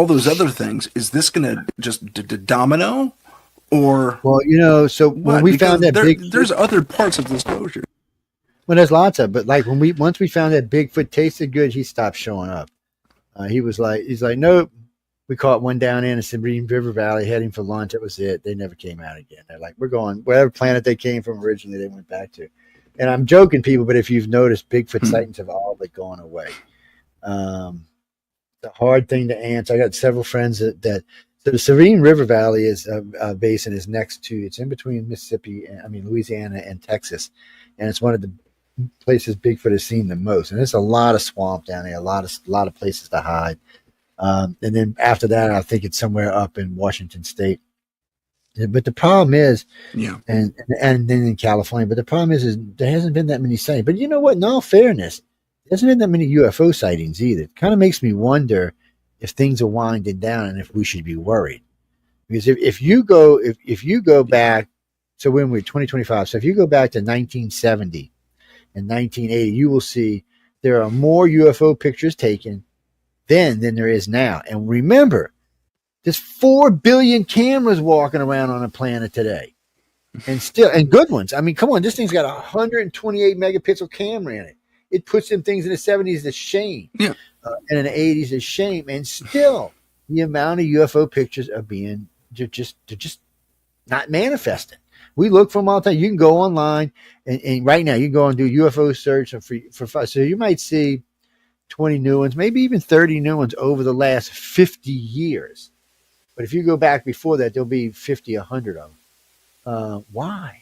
those other things. Is this gonna just domino? Or well, so when we found that there's other parts of disclosure. Well, there's lots of, but like once we found that Bigfoot tasted good, he stopped showing up. He's like, nope. We caught one down in the Sabine River Valley heading for lunch. That was it. They never came out again. They're like, we're going whatever planet they came from originally. They went back to. And I'm joking, people, but if you've noticed, Bigfoot sightings have all but gone away. The hard thing to answer. I got several friends that so the Sabine River Valley is basin is next to. It's in between Louisiana and Texas, and it's one of the places Bigfoot has seen the most, and there's a lot of swamp down there, a lot of places to hide. And then after that, I think it's somewhere up in Washington State. But the problem is, and then in California. But the problem is there hasn't been that many sightings. But you know what? In all fairness, there hasn't been that many UFO sightings either. It kind of makes me wonder if things are winding down and if we should be worried. Because if you go back, so when we're 2025, so if you go back to 1970. In 1980, you will see there are more UFO pictures taken then than there is now. And remember, there's 4 billion cameras walking around on the planet today, and good ones. I mean, come on, this thing's got a 128 megapixel camera in it. It puts them things in the 70s to shame, and in the 80s to shame, and still the amount of UFO pictures are they're just not manifesting. We look for them all the time. You can go online, and right now you can go and do UFO search for so you might see 20 new ones, maybe even 30 new ones over the last 50 years. But if you go back before that, there'll be 50, 100 of them. Why?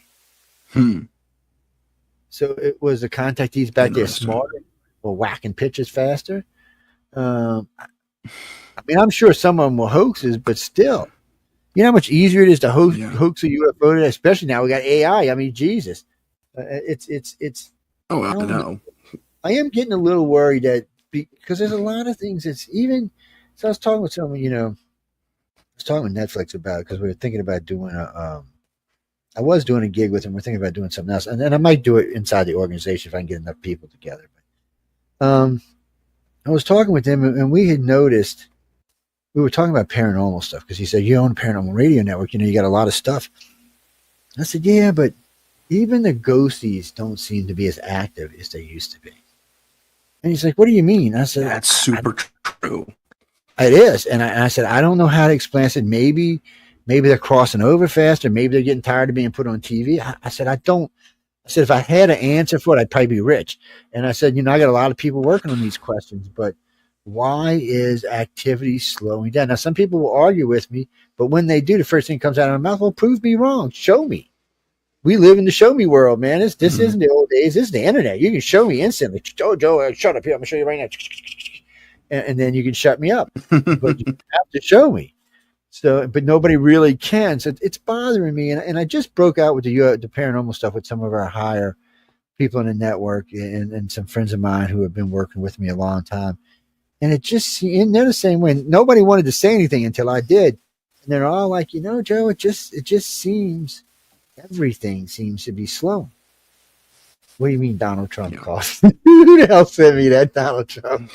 So it was the contactees back there smarter or whacking pitches faster. I'm sure some of them were hoaxes, but still. You know how much easier it is to hoax a UFO today, especially now we got AI. I mean, Jesus, it's. Oh, I know. I am getting a little worried that because there's a lot of things that's even. So I was talking with someone, I was talking with Netflix about it because we were thinking about doing I was doing a gig with them. We're thinking about doing something else, and then I might do it inside the organization if I can get enough people together. But I was talking with them, and we had noticed. We were talking about paranormal stuff because he said, you own a paranormal radio network, you got a lot of stuff. I said, yeah, but even the ghosties don't seem to be as active as they used to be. And he's like, what do you mean? I said, that's super true. It is. And I said, I don't know how to explain. I said, maybe they're crossing over faster. Maybe they're getting tired of being put on TV. I said, if I had an answer for it, I'd probably be rich. And I said, I got a lot of people working on these questions, but why is activity slowing down? Now, some people will argue with me, but when they do, the first thing that comes out of their mouth, well, prove me wrong. Show me. We live in the show me world, man. This isn't the old days. This is the internet. You can show me instantly. Joe, shut up here. I'm going to show you right now. And then you can shut me up. But you have to show me. So, but nobody really can. So it's bothering me. And I just broke out with the paranormal stuff with some of our higher people in the network and some friends of mine who have been working with me a long time. And they're the same way. Nobody wanted to say anything until I did. And they're all like, Joe, it just seems everything seems to be slow. What do you mean Donald Trump cost? Who the hell sent me that Donald Trump?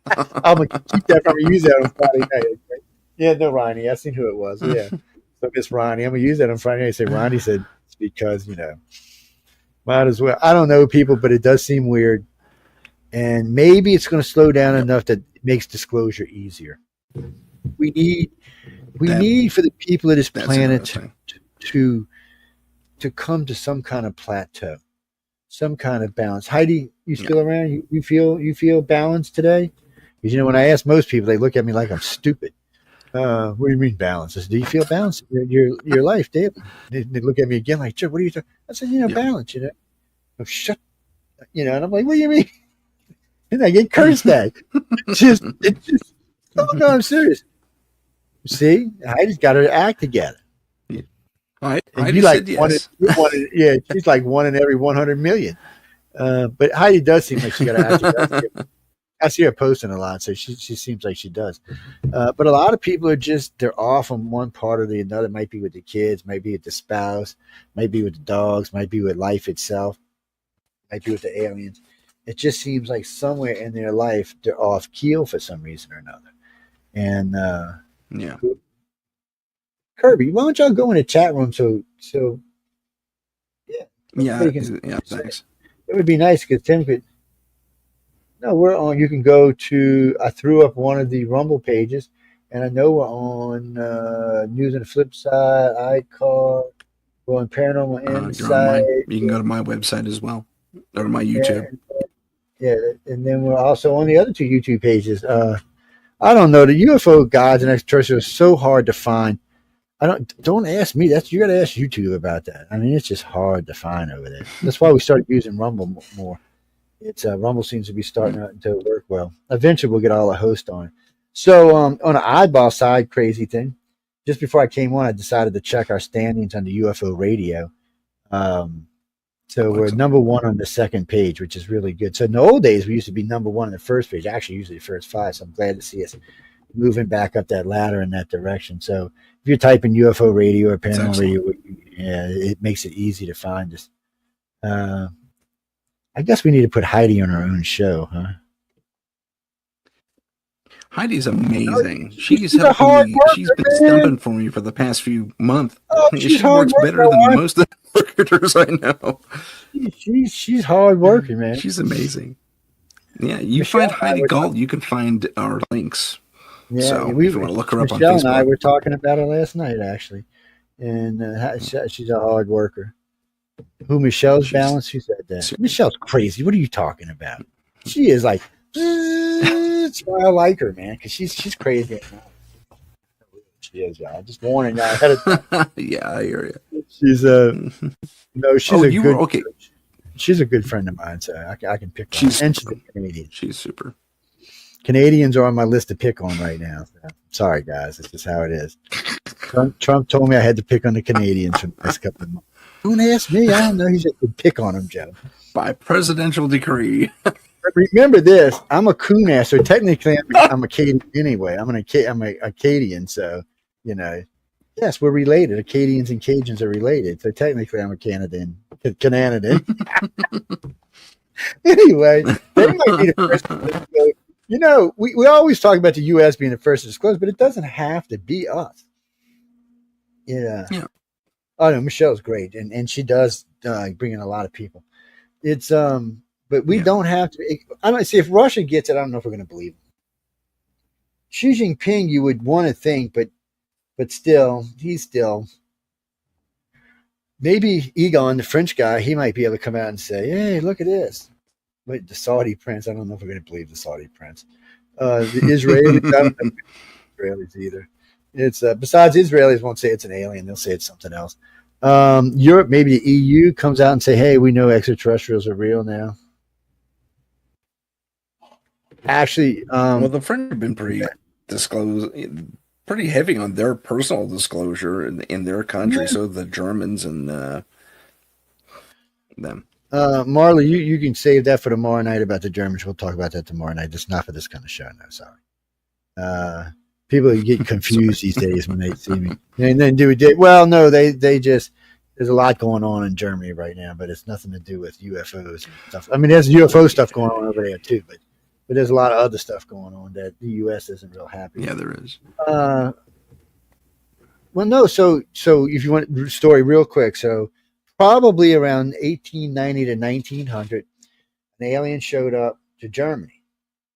I'm going to keep that from use that on Friday night. Okay? Yeah, no, Ronnie. I seen who it was. Yeah. So Miss Ronnie. I'm going to use that on Friday night. Say, Ronnie said, it's because, might as well. I don't know people, but it does seem weird. and maybe it's going to slow down enough that it makes disclosure easier. We need for the people of this planet to come to some kind of plateau, some kind of balance. Heidi, you still around? You feel balanced today? Because when I ask most people, they look at me like I'm stupid. What do you mean balance? I said, do you feel balanced in your life daily? They look at me again like, Joe, what are you talking? I said, balance. Oh, shut. And I'm like, what do you mean? And I get cursed at. It just. Oh no, I'm serious. See, I just got her act together. Yeah. And you like yes. She's like one in every 100 million. But Heidi does seem like she got to act together. I see her posting a lot, so she seems like she does. But a lot of people are they're off on one part or the other. It might be with the kids, might be with the spouse, might be with the dogs, might be with life itself, might be with the aliens. It just seems like somewhere in their life they're off keel for some reason or another. And Kirby, why don't y'all go in the chat room? So thanks. It would be nice because Tim could. No, we're on. You can go to. I threw up one of the Rumble pages, and I know we're on News on the Flip Side, iCar. We're on Paranormal Insight. You can go to my website as well, or to my YouTube. And then we're also on the other two YouTube pages. I don't know. The UFO gods and extraterrestrials are so hard to find. Don't ask me. You got to ask YouTube about that. I mean, it's just hard to find over there. That's why we started using Rumble more. Rumble seems to be starting to work well. Eventually, we'll get all the hosts on. So on the eyeball side, crazy thing. Just before I came on, I decided to check our standings on the UFO radio. So we're number one on the second page, which is really good. So in the old days, we used to be number one on the first page. Actually, usually the first 5. So I'm glad to see us moving back up that ladder in that direction. So if you're typing UFO radio or paranormal radio, it makes it easy to find us. I guess we need to put Heidi on our own show, huh? Heidi's amazing. She's helping me. She's been stumping for me for the past few months. She works better than most of the marketers I know. She's hard working, man. She's amazing. Yeah, you find Heidi Galt, you can find our links. Yeah, so if you want to look her up on Facebook. Michelle and I were talking about her last night, actually. And she's a hard worker. Who Michelle's balanced? Who said that? Michelle's crazy. What are you talking about? She is like, that's why I like her, man, because she's crazy. She is, y'all. Just warning y'all. Yeah, I hear you. She's she's a good friend of mine, so I can pick her. And she's a Canadian. She's super. Canadians are on my list to pick on right now. So, sorry, guys. It's just how it is. Trump told me I had to pick on the Canadians for the next couple of months. Don't ask me. I don't know. He said to pick on them, Joe. By presidential decree. Remember this. I'm a coon-ass, so technically I'm a Acadian anyway. I'm a Acadian, so, yes, we're related. Acadians and Cajuns are related, so technically I'm a Canadian. Anyway, they might be the first to disclose. We always talk about the U.S. being the first to disclose, but it doesn't have to be us. Yeah. Oh no, Michelle's great, and she does bring in a lot of people. It's but we don't have to. I don't see if Russia gets it. I don't know if we're going to believe it. Xi Jinping, you would want to think, but still, he's still. Maybe Egon, the French guy, he might be able to come out and say, "Hey, look at this." But the Saudi prince, I don't know if we're going to believe the Saudi prince. The Israelis, I don't know Israelis either. It's besides Israelis won't say it's an alien; they'll say it's something else. Europe, maybe the EU comes out and say, "Hey, we know extraterrestrials are real now." Actually, well, the French have been pretty heavy on their personal disclosure in their country. Yeah. So the Germans and them. Marley, you can save that for tomorrow night about the Germans. We'll talk about that tomorrow night. It's not for this kind of show. No, sorry. People get confused these days when they see me. And then they just, there's a lot going on in Germany right now, but it's nothing to do with UFOs and stuff. I mean, there's UFO stuff going on over there too, but there's a lot of other stuff going on that the U.S. isn't real happy with. Yeah, there is. Well, no, so if you want the story real quick, so probably around 1890 to 1900, an alien showed up to Germany,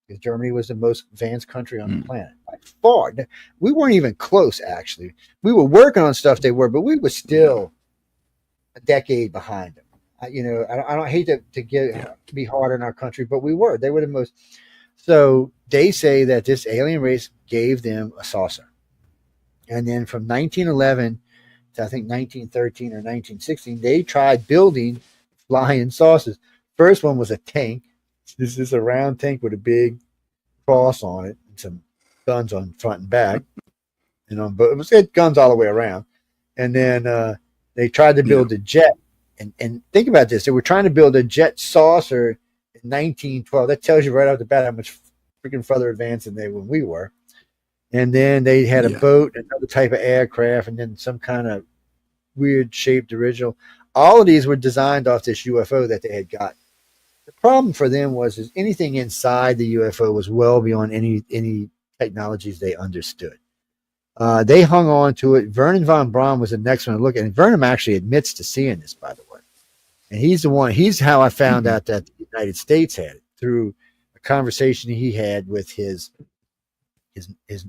because Germany was the most advanced country on the planet by far. We weren't even close, actually. We were working on stuff they were, but we were still a decade behind them. I don't hate to be hard on our country, but we were. They were the most. So they say that this alien race gave them a saucer. And then from 1911 to I think 1913 or 1916, they tried building flying saucers. First one was a tank. This is a round tank with a big cross on it and some guns on front and back. But it had guns all the way around. And then they tried to build a jet. And think about this. They were trying to build a jet saucer in 1912. That tells you right off the bat how much freaking further advanced than when we were. And then they had a boat, another type of aircraft, and then some kind of weird shaped original. All of these were designed off this UFO that they had got. The problem for them is anything inside the UFO was well beyond any technologies they understood. They hung on to it. Vernon von Braun was the next one to look at it. And Vernon actually admits to seeing this, by the way. And he's how I found out that the United States had it, through a conversation he had with his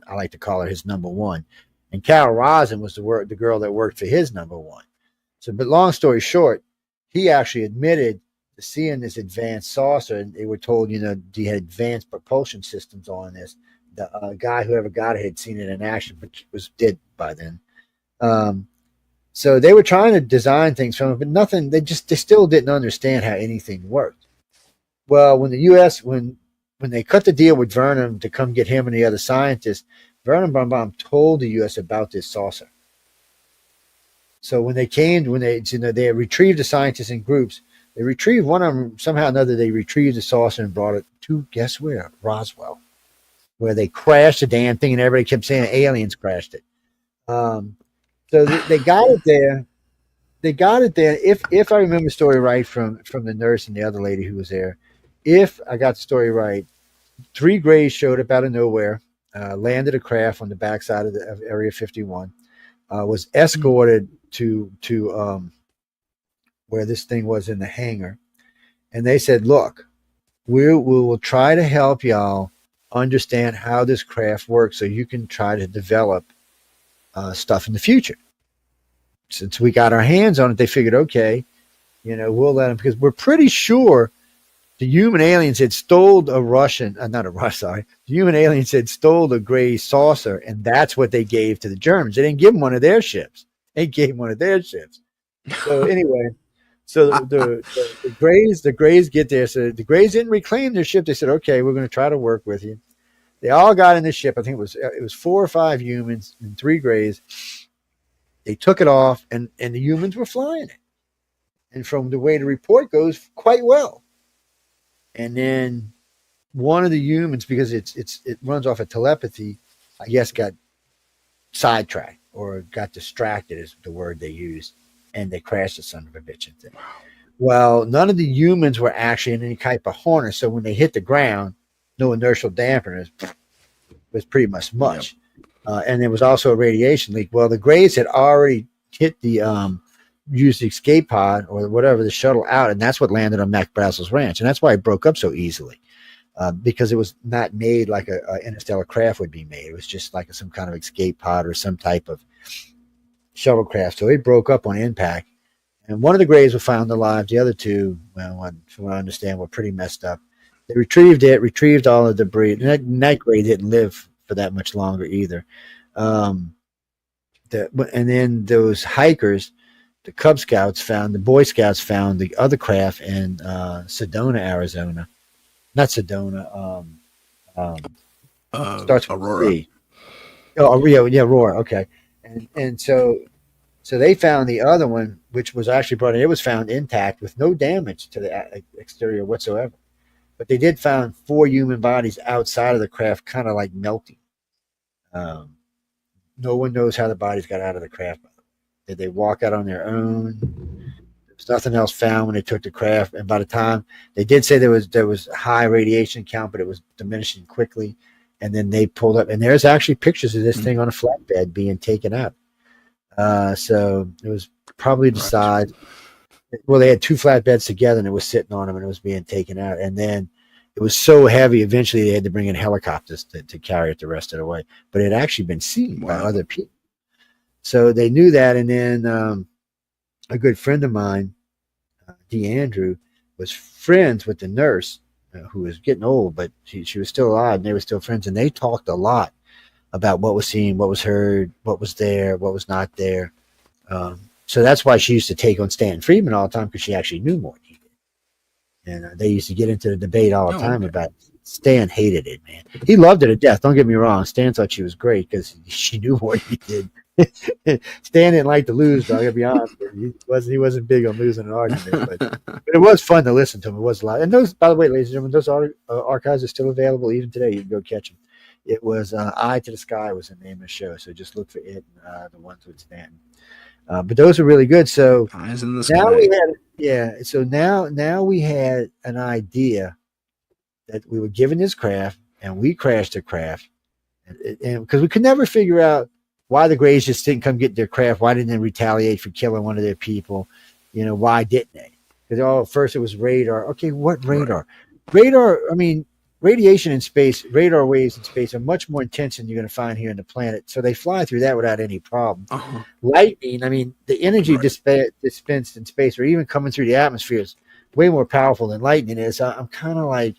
I like to call her his number one. And Carol Rosin was the girl that worked for his number one. So, but long story short, he actually admitted to seeing this advanced saucer, and they were told, he had advanced propulsion systems on this. The guy, whoever got it, had seen it in action, but was dead by then. So they were trying to design things from it, but nothing. They still didn't understand how anything worked. Well, when the U.S. when they cut the deal with Vernon to come get him and the other scientists, Vernon von Braun told the U.S. about this saucer. So when they they retrieved the scientists in groups. They retrieved one of them somehow or another. They retrieved the saucer and brought it to, guess where? Roswell, where they crashed the damn thing, and everybody kept saying aliens crashed it. So they got it there. They got it there. If I remember the story right from the nurse and the other lady who was there, if I got the story right, 3 Grays showed up out of nowhere, landed a craft on the backside of Area 51, was escorted to where this thing was in the hangar, and they said, "Look, we will try to help y'all understand how this craft works, so you can try to develop stuff in the future." Since we got our hands on it, they figured, okay, we'll let them, because we're pretty sure the human aliens had stole the human aliens had stole the gray saucer, and that's what they gave to the Germans. They didn't give them one of their ships. They gave them one of their ships. So anyway, the Grays get there. So the Grays didn't reclaim their ship. They said, okay, we're going to try to work with you. They all got in the ship. I think it was 4 or 5 humans and 3 Grays. They took it off, and the humans were flying it. And from the way the report goes, quite well. And then one of the humans, because it runs off of telepathy, I guess got sidetracked or got distracted is the word they used, and they crashed the son of a bitch into it. Well, none of the humans were actually in any type of harness, so when they hit the ground, no inertial dampeners, was pretty much much. Yep. And there was also a radiation leak. Well, the Grays had already hit used the escape pod or whatever, the shuttle out, and that's what landed on Mac Brazel's ranch. And that's why it broke up so easily, because it was not made like a interstellar craft would be made. It was just like some kind of escape pod or some type of shuttlecraft. So it broke up on impact. And one of the Grays was found alive. The other 2, well, from what I understand, were pretty messed up. They retrieved all the debris. And that Gray didn't live for that much longer either. And then those hikers, the Cub Scouts the Boy Scouts found the other craft in Sedona, Arizona. Not Sedona. Starts with Aurora. C. Oh, yeah, Aurora. Okay. And so they found the other one, which was actually brought in. It was found intact with no damage to the exterior whatsoever. But they did find 4 human bodies outside of the craft, kind of like melting. No one knows how the bodies got out of the craft. Did they walk out on their own? There was nothing else found when they took the craft. And by the time they did say there was high radiation count, but it was diminishing quickly. And then they pulled up, and there's actually pictures of this thing on a flatbed being taken out. So it was probably the size. Well, they had 2 flatbeds together, and it was sitting on them, and it was being taken out. And then it was so heavy. Eventually, they had to bring in helicopters to carry it the rest of the way. But it had actually been seen by other people, so they knew that. And then a good friend of mine, DeAndrew, was friends with the nurse who was getting old, but she was still alive, and they were still friends. And they talked a lot about what was seen, what was heard, what was there, what was not there. So that's why she used to take on Stan Friedman all the time, because she actually knew more than he did. And they used to get into the debate all the time about it. Stan hated it, man. He loved her to death. Don't get me wrong. Stan thought she was great because she knew more than he did. Stan didn't like to lose, though. I gotta be honest with you. He wasn't big on losing an argument, but it was fun to listen to him. It was a lot. And those, by the way, ladies and gentlemen, those archives are still available even today. You can go catch them. It was Eye to the Sky was the name of the show, so just look for it and the ones with Stanton. But those are really good. So Eyes in the now Sky. we had, So now we had an idea that we were given this craft, and we crashed the craft, and because we could never figure out why the Greys just didn't come get their craft. Why didn't they retaliate for killing one of their people? Why didn't they? Because first it was radar. Okay, what radar? Right. Radar. I mean, radiation in space, radar waves in space are much more intense than you're going to find here on the planet. So they fly through that without any problem. Uh-huh. Lightning, I mean, the energy dispensed in space, or even coming through the atmosphere, is way more powerful than lightning is. I'm kind of like,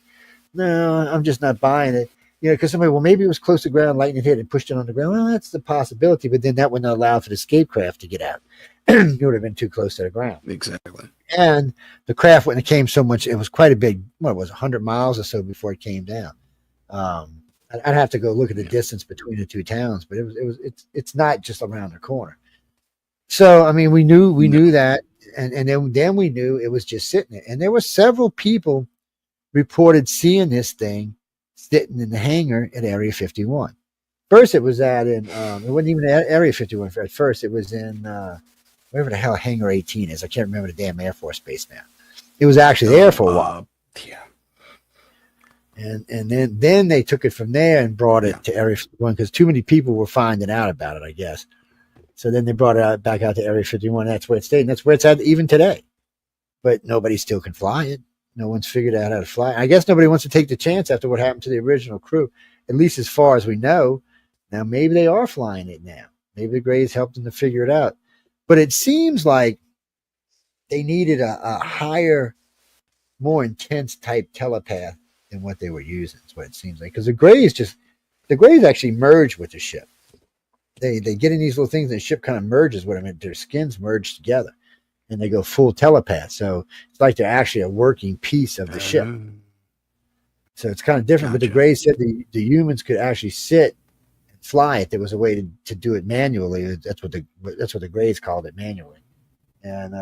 no, I'm just not buying it. Because somebody, well, maybe it was close to ground, lightning hit and pushed it on the ground. Well, that's the possibility, but then that wouldn't allow for the escape craft to get out. It would have been too close to the ground. Exactly. And the craft, when it came so much, it was quite a big, 100 miles or so before it came down. I'd have to go look at the distance between the two towns, but it's not just around the corner. So, I mean, we knew that, and then we knew it was just sitting there. And there were several people reported seeing this thing sitting in the hangar at Area 51. First, it was it wasn't even at Area 51. At first, it was in wherever the hell Hangar 18 is. I can't remember the damn Air Force Base now. It was actually there for a while. Yeah. And then they took it from there and brought it to Area 51 because too many people were finding out about it, I guess. So then they brought it back out to Area 51. That's where it stayed, and that's where it's at even today. But nobody still can fly it. No one's figured out how to fly. I guess nobody wants to take the chance after what happened to the original crew, at least as far as we know. Now, maybe they are flying it now. Maybe the Greys helped them to figure it out. But it seems like they needed a higher, more intense type telepath than what they were using. That's what it seems like. Because the Greys actually merge with the ship. They get in these little things, and the ship kind of merges with them, and their skins merge together. And they go full telepath. So it's like they're actually a working piece of the ship. So it's kind of different. Gotcha. But the Greys said the humans could actually sit and fly it. There was a way to do it manually. That's what the Greys called it, manually. And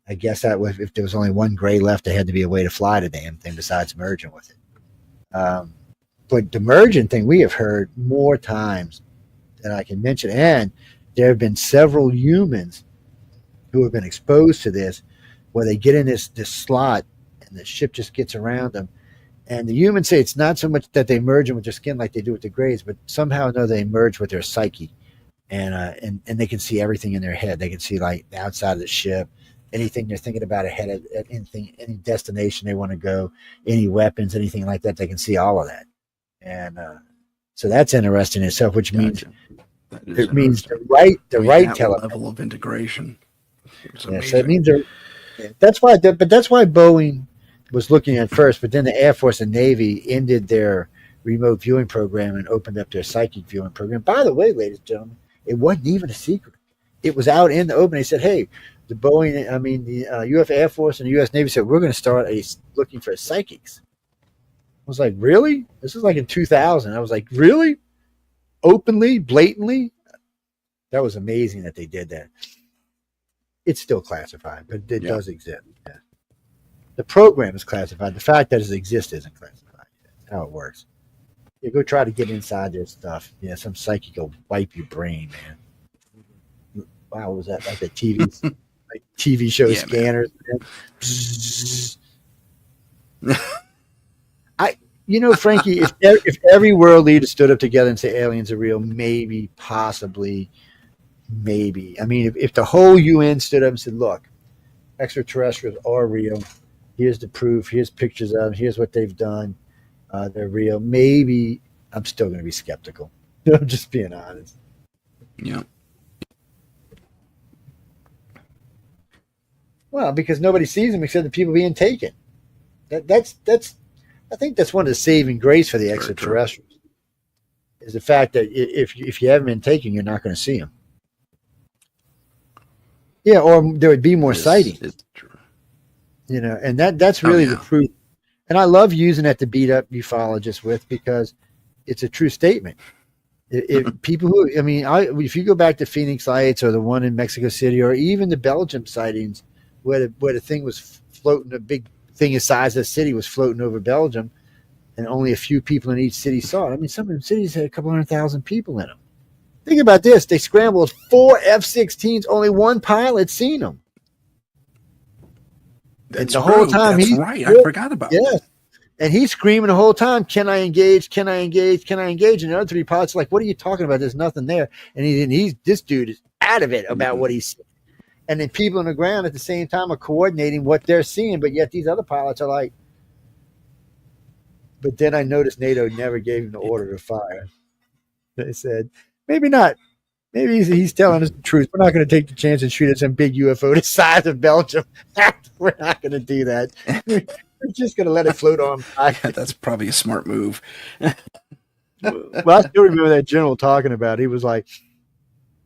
I guess that was, if there was only one Grey left, there had to be a way to fly the damn thing besides merging with it. But the merging thing we have heard more times than I can mention. And there have been several humans who have been exposed to this, where they get in this slot and the ship just gets around them. And the humans say it's not so much that they merge with their skin like they do with the Greys, but somehow or another they merge with their psyche, and they can see everything in their head. They can see like the outside of the ship, anything they're thinking about ahead of anything, any destination they want to go, any weapons, anything like that. They can see all of that, and so that's interesting in itself. Which means it means the right level of integration. Yeah, so it means that's why Boeing was looking at first, but then the Air Force and Navy ended their remote viewing program and opened up their psychic viewing program. By the way, ladies and gentlemen, it wasn't even a secret. It was out in the open. They said, hey, the U.S. Air Force and the U.S. Navy said, we're going to start looking for psychics. I was like, really? This is like in 2000. I was like, really? Openly, blatantly? That was amazing that they did that. It's still classified, but it does exist. Yeah. The program is classified. The fact that it exists isn't classified. That's how it works. You go try to get inside their stuff. Yeah, some psychic will wipe your brain, man. Wow, what was that? Like the TV show scanners. Frankie, if every world leader stood up together and said aliens are real, maybe, possibly. Maybe. I mean, if the whole UN stood up and said, look, extraterrestrials are real. Here's the proof. Here's pictures of them. Here's what they've done. they're real. Maybe I'm still going to be skeptical. I'm just being honest. Yeah. Well, because nobody sees them except the people being taken. That's I think that's one of the saving grace for the extraterrestrials is the fact that if you haven't been taken, you're not going to see them. Yeah, or there would be more sightings. Is true. You know, and that's really the proof. And I love using that to beat up ufologists with because it's a true statement. If people who, I mean, if you go back to Phoenix Lights or the one in Mexico City or even the Belgium sightings where the thing was floating, a big thing the size of the city was floating over Belgium and only a few people in each city saw it. I mean, some of the cities had a couple 100,000 people in them. Think about this. They scrambled 4 F-16s. Only one pilot seen them. That's and the whole time That's right. I forgot about that. And he's screaming the whole time, can I engage? Can I engage? Can I engage? And the other 3 pilots are like, what are you talking about? There's nothing there. And this dude is out of it about what he's seeing. And then people on the ground at the same time are coordinating what they're seeing, but yet these other pilots are like, but then I noticed NATO never gave him the order to fire. They said, maybe not. Maybe he's telling us the truth. We're not going to take the chance and shoot at some big UFO the size of Belgium. We're not going to do that. We're just going to let it float on by. Yeah, that's probably a smart move. Well, I still remember that general talking about it. He was like,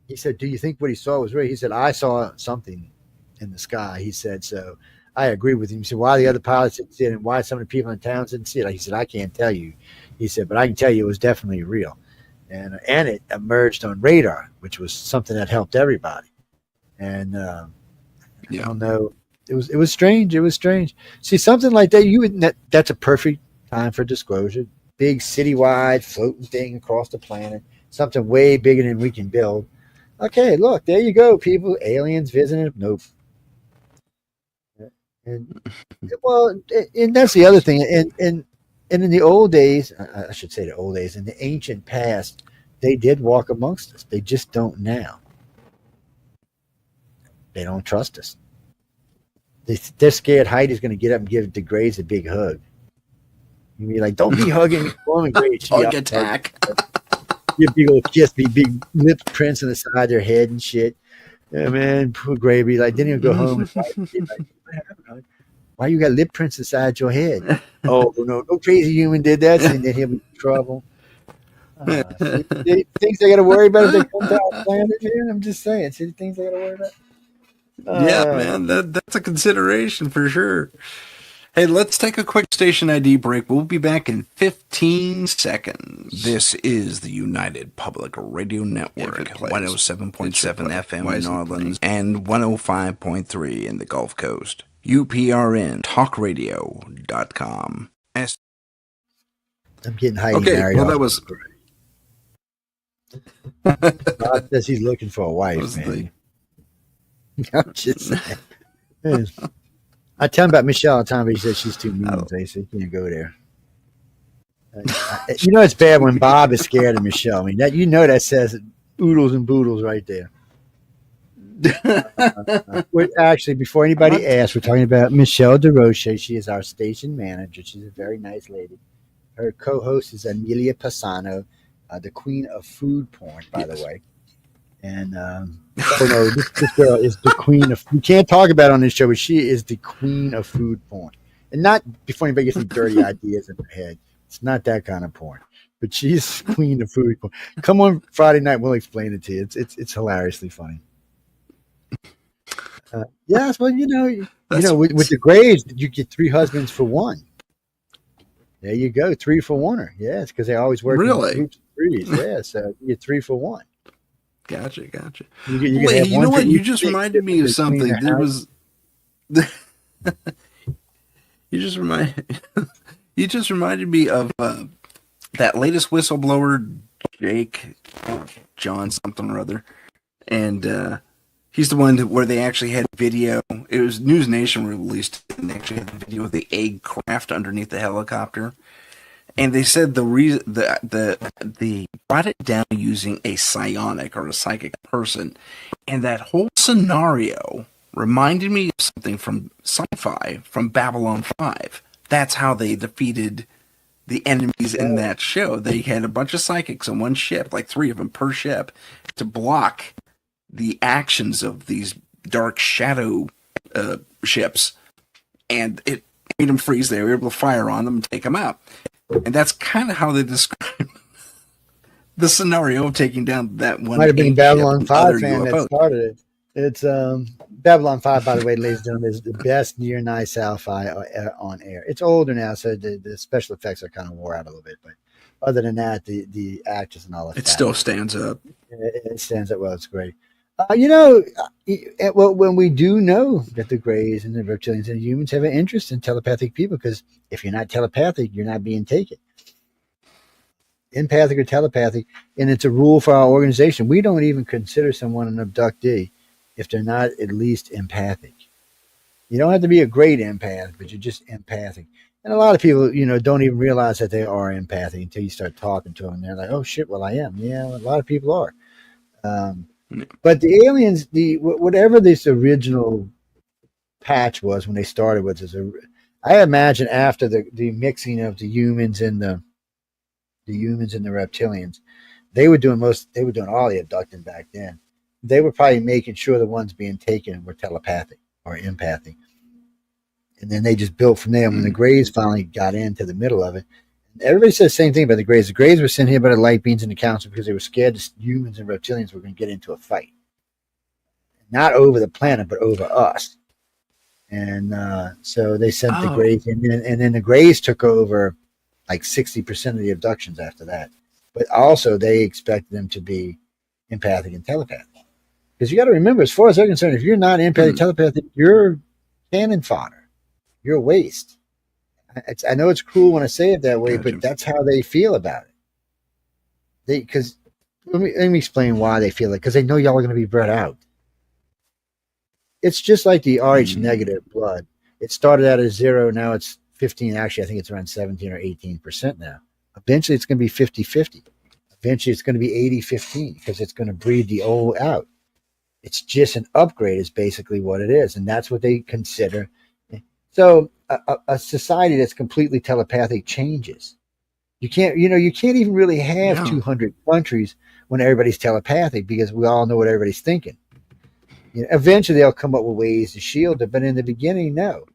he said, do you think what he saw was real? He said, I saw something in the sky. He said, so I agree with him. He said, why the other pilots didn't see it and why some of the people in town didn't see it? He said, I can't tell you. He said, but I can tell you it was definitely real. And it emerged on radar, which was something that helped everybody. And I don't know. It was strange. It was strange. See, something like that, that's a perfect time for disclosure. Big citywide floating thing across the planet. Something way bigger than we can build. Okay, look, there you go, people. Aliens visiting. Nope. And that's the other thing. And in the old days, I should say the old days, in the ancient past, they did walk amongst us. They just don't now. They don't trust us. They're scared Heidi's going to get up and give the Grays a big hug. You be like, don't be hugging me. Hug attack. Give big old kiss, big lip prints on the side of their head and shit. Yeah, man, poor Gray be like, then he'll go home and be like, why you got lip prints inside your head? Oh, no crazy human did that, and then he'll be in trouble. Things they got to worry about if they come to our planet, man. I'm just saying. See the things they got to worry about? Yeah, man, that's a consideration for sure. Hey, let's take a quick station ID break. We'll be back in 15 seconds. This is the United Public Radio Network, 107.7 FM in New Orleans and 105.3 in the Gulf Coast. UPRN talkradio.com. I'm getting Heidi married. Well, that was... Bob says he's looking for a wife, man. I'm just saying. I tell him about Michelle all the time, but he says she's too mean. So he said, you can't go there. It's bad when Bob is scared of Michelle. I mean, that says oodles and boodles right there. Actually, before anybody asks, we're talking about Michelle DeRoche. She is our station manager. She's a very nice lady. Her co-host is Amelia Pisano, the queen of food porn, by the way. And this girl is the queen of. You can't talk about it on this show, but she is the queen of food porn, and not before anybody gets any dirty ideas in her head. It's not that kind of porn, but she's queen of food porn. Come on Friday night, we'll explain it to you. It's hilariously funny. Yes, well, with the Grays, you get 3 husbands for 1. There you go, 3 for 1. Yes, because they always work in groups of 3s. Yeah, so you get 3 for 1. Gotcha. You know what? You just reminded me of something. There was. You just reminded me of that latest whistleblower, Jake John something or other, and he's the one where they actually had video. It was News Nation released, and they actually had the video of the egg craft underneath the helicopter. And they said the reason they brought it down using a psionic or a psychic person, and that whole scenario reminded me of something from sci-fi, from Babylon 5. That's how they defeated the enemies in that show. They had a bunch of psychics on one ship, like 3 of them per ship, to block the actions of these dark shadow ships, and it made them freeze. They were able to fire on them and take them out. And that's kind of how they describe the scenario of taking down that one. Might have been Babylon 5 fan UFOs. that started it. It's Babylon 5, by the way, ladies and gentlemen, is the best near-night sci-fi on air. It's older now, so the special effects are kind of wore out a little bit. But other than that, the actors and all that, it still stands up. It stands up well. It's great. Well, when we do know that the Greys and the reptilians and the humans have an interest in telepathic people, because if you're not telepathic, you're not being taken. Empathic or telepathic, and it's a rule for our organization. We don't even consider someone an abductee if they're not at least empathic. You don't have to be a great empath, but you're just empathic. And a lot of people, don't even realize that they are empathic until you start talking to them. And they're like, "Oh shit, well I am." Yeah, a lot of people are. But the aliens, whatever this original patch was when they started with this, I imagine after the mixing of the humans and the reptilians, they were doing all the abducting back then. They were probably making sure the ones being taken were telepathic or empathic. And then they just built from there. When the Greys finally got into the middle of it, everybody says the same thing about the Greys. The Greys were sent here by the light beings and the council because they were scared that humans and reptilians were going to get into a fight. Not over the planet, but over us. And so they sent the Greys, and then the Greys took over like 60% of the abductions after that. But also they expected them to be empathic and telepathic. Because you got to remember, as far as they're concerned, if you're not empathic, telepathic, you're cannon fodder. You're a waste. I know it's cruel when I say it that way, but that's how they feel about it. Because let me explain why they feel it. Because they know y'all are going to be bred out. It's just like the Rh negative blood. It started out as 0, now it's 15. Actually, I think it's around 17 or 18% now. Eventually, it's going to be 50-50. Eventually, it's going to be 80-15 because it's going to breed the old out. It's just an upgrade is basically what it is. And that's what they consider. So a society that's completely telepathic changes. You can't even really have 200 countries when everybody's telepathic because we all know what everybody's thinking. Eventually they'll come up with ways to shield it, but in the beginning, no.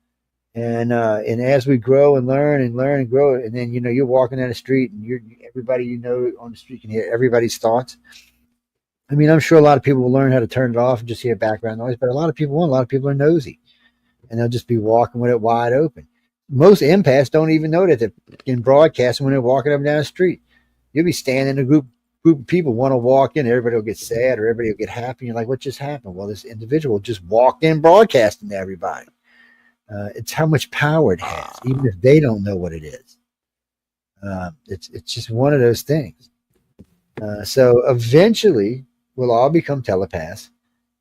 And as we grow and learn and grow, and then you're walking down the street and everybody on the street can hear everybody's thoughts. I mean, I'm sure a lot of people will learn how to turn it off and just hear background noise, but a lot of people won't. A lot of people are nosy, and they'll just be walking with it wide open. Most empaths don't even know that they're in broadcasting when they're walking up and down the street. You'll be standing in a group of people, want to walk in, everybody will get sad or everybody will get happy. You're like, what just happened? Well, this individual just walked in broadcasting to everybody. It's how much power it has, even if they don't know what it is. It's just one of those things. So eventually we'll all become telepaths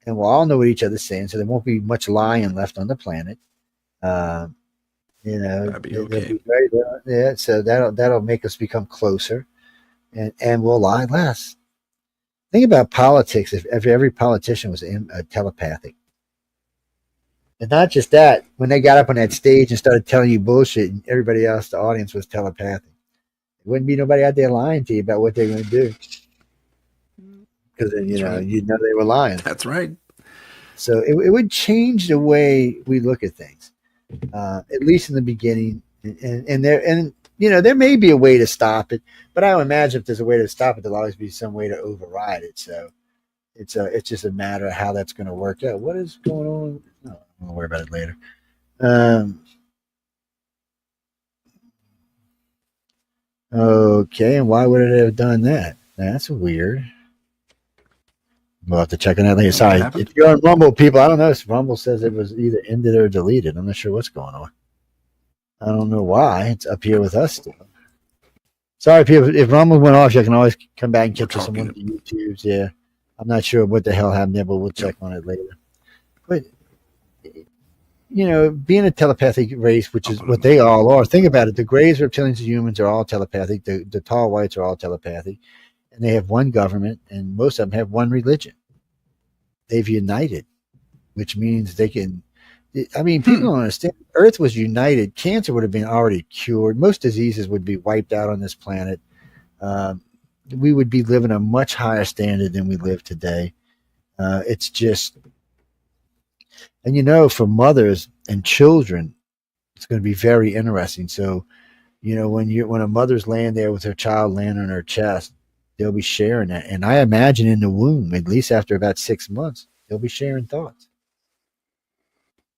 and we'll all know what each other's saying. So there won't be much lying left on the planet. That'd be okay. So that'll make us become closer and we'll lie less. Think about politics. If every politician was telepathic. And not just that, when they got up on that stage and started telling you bullshit and everybody else, the audience was telepathic. There wouldn't be nobody out there lying to you about what they're going to do. Because then, you know they were lying. That's right. So it would change the way we look at things, at least in the beginning. And there may be a way to stop it, but I would imagine if there's a way to stop it, there'll always be some way to override it. So it's just a matter of how that's going to work out. What is going on? No, I'm going to worry about it later. Okay, and why would it have done that? That's weird. We'll have to check on that later. Sorry, if you're on Rumble, people, I don't know if Rumble says it was either ended or deleted. I'm not sure what's going on. I don't know why. It's up here with us still. Sorry, people. If Rumble went off, you can always come back and catch us on one of the YouTubes. Yeah, I'm not sure what the hell happened there, but we'll check on it later. But being a telepathic race, which is what they all are. Think about it. The Greys, reptilians, and humans are all telepathic. The tall whites are all telepathic. And they have one government, and most of them have one religion. They've united, which means they can I mean, people don't understand. Earth was united. Cancer would have been already cured. Most diseases would be wiped out on this planet. Um, we would be living a much higher standard than we live today. It's just, and for mothers and children, it's going to be very interesting. So, when a mother's laying there with her child laying on her chest, they'll be sharing that. And I imagine in the womb, at least after about 6 months, they'll be sharing thoughts.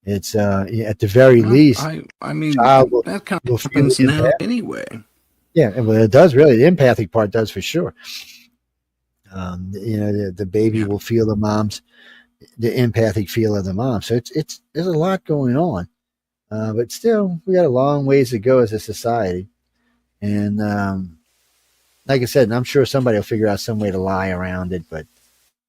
It's at the very least, I mean, child that kind will of feel happens now empathic. anyway. Yeah, well, it does really. The empathic part does for sure. The baby will feel the empathic feel of the mom. So there's a lot going on, but still, we got a long ways to go as a society. And like I said, I'm sure somebody will figure out some way to lie around it. But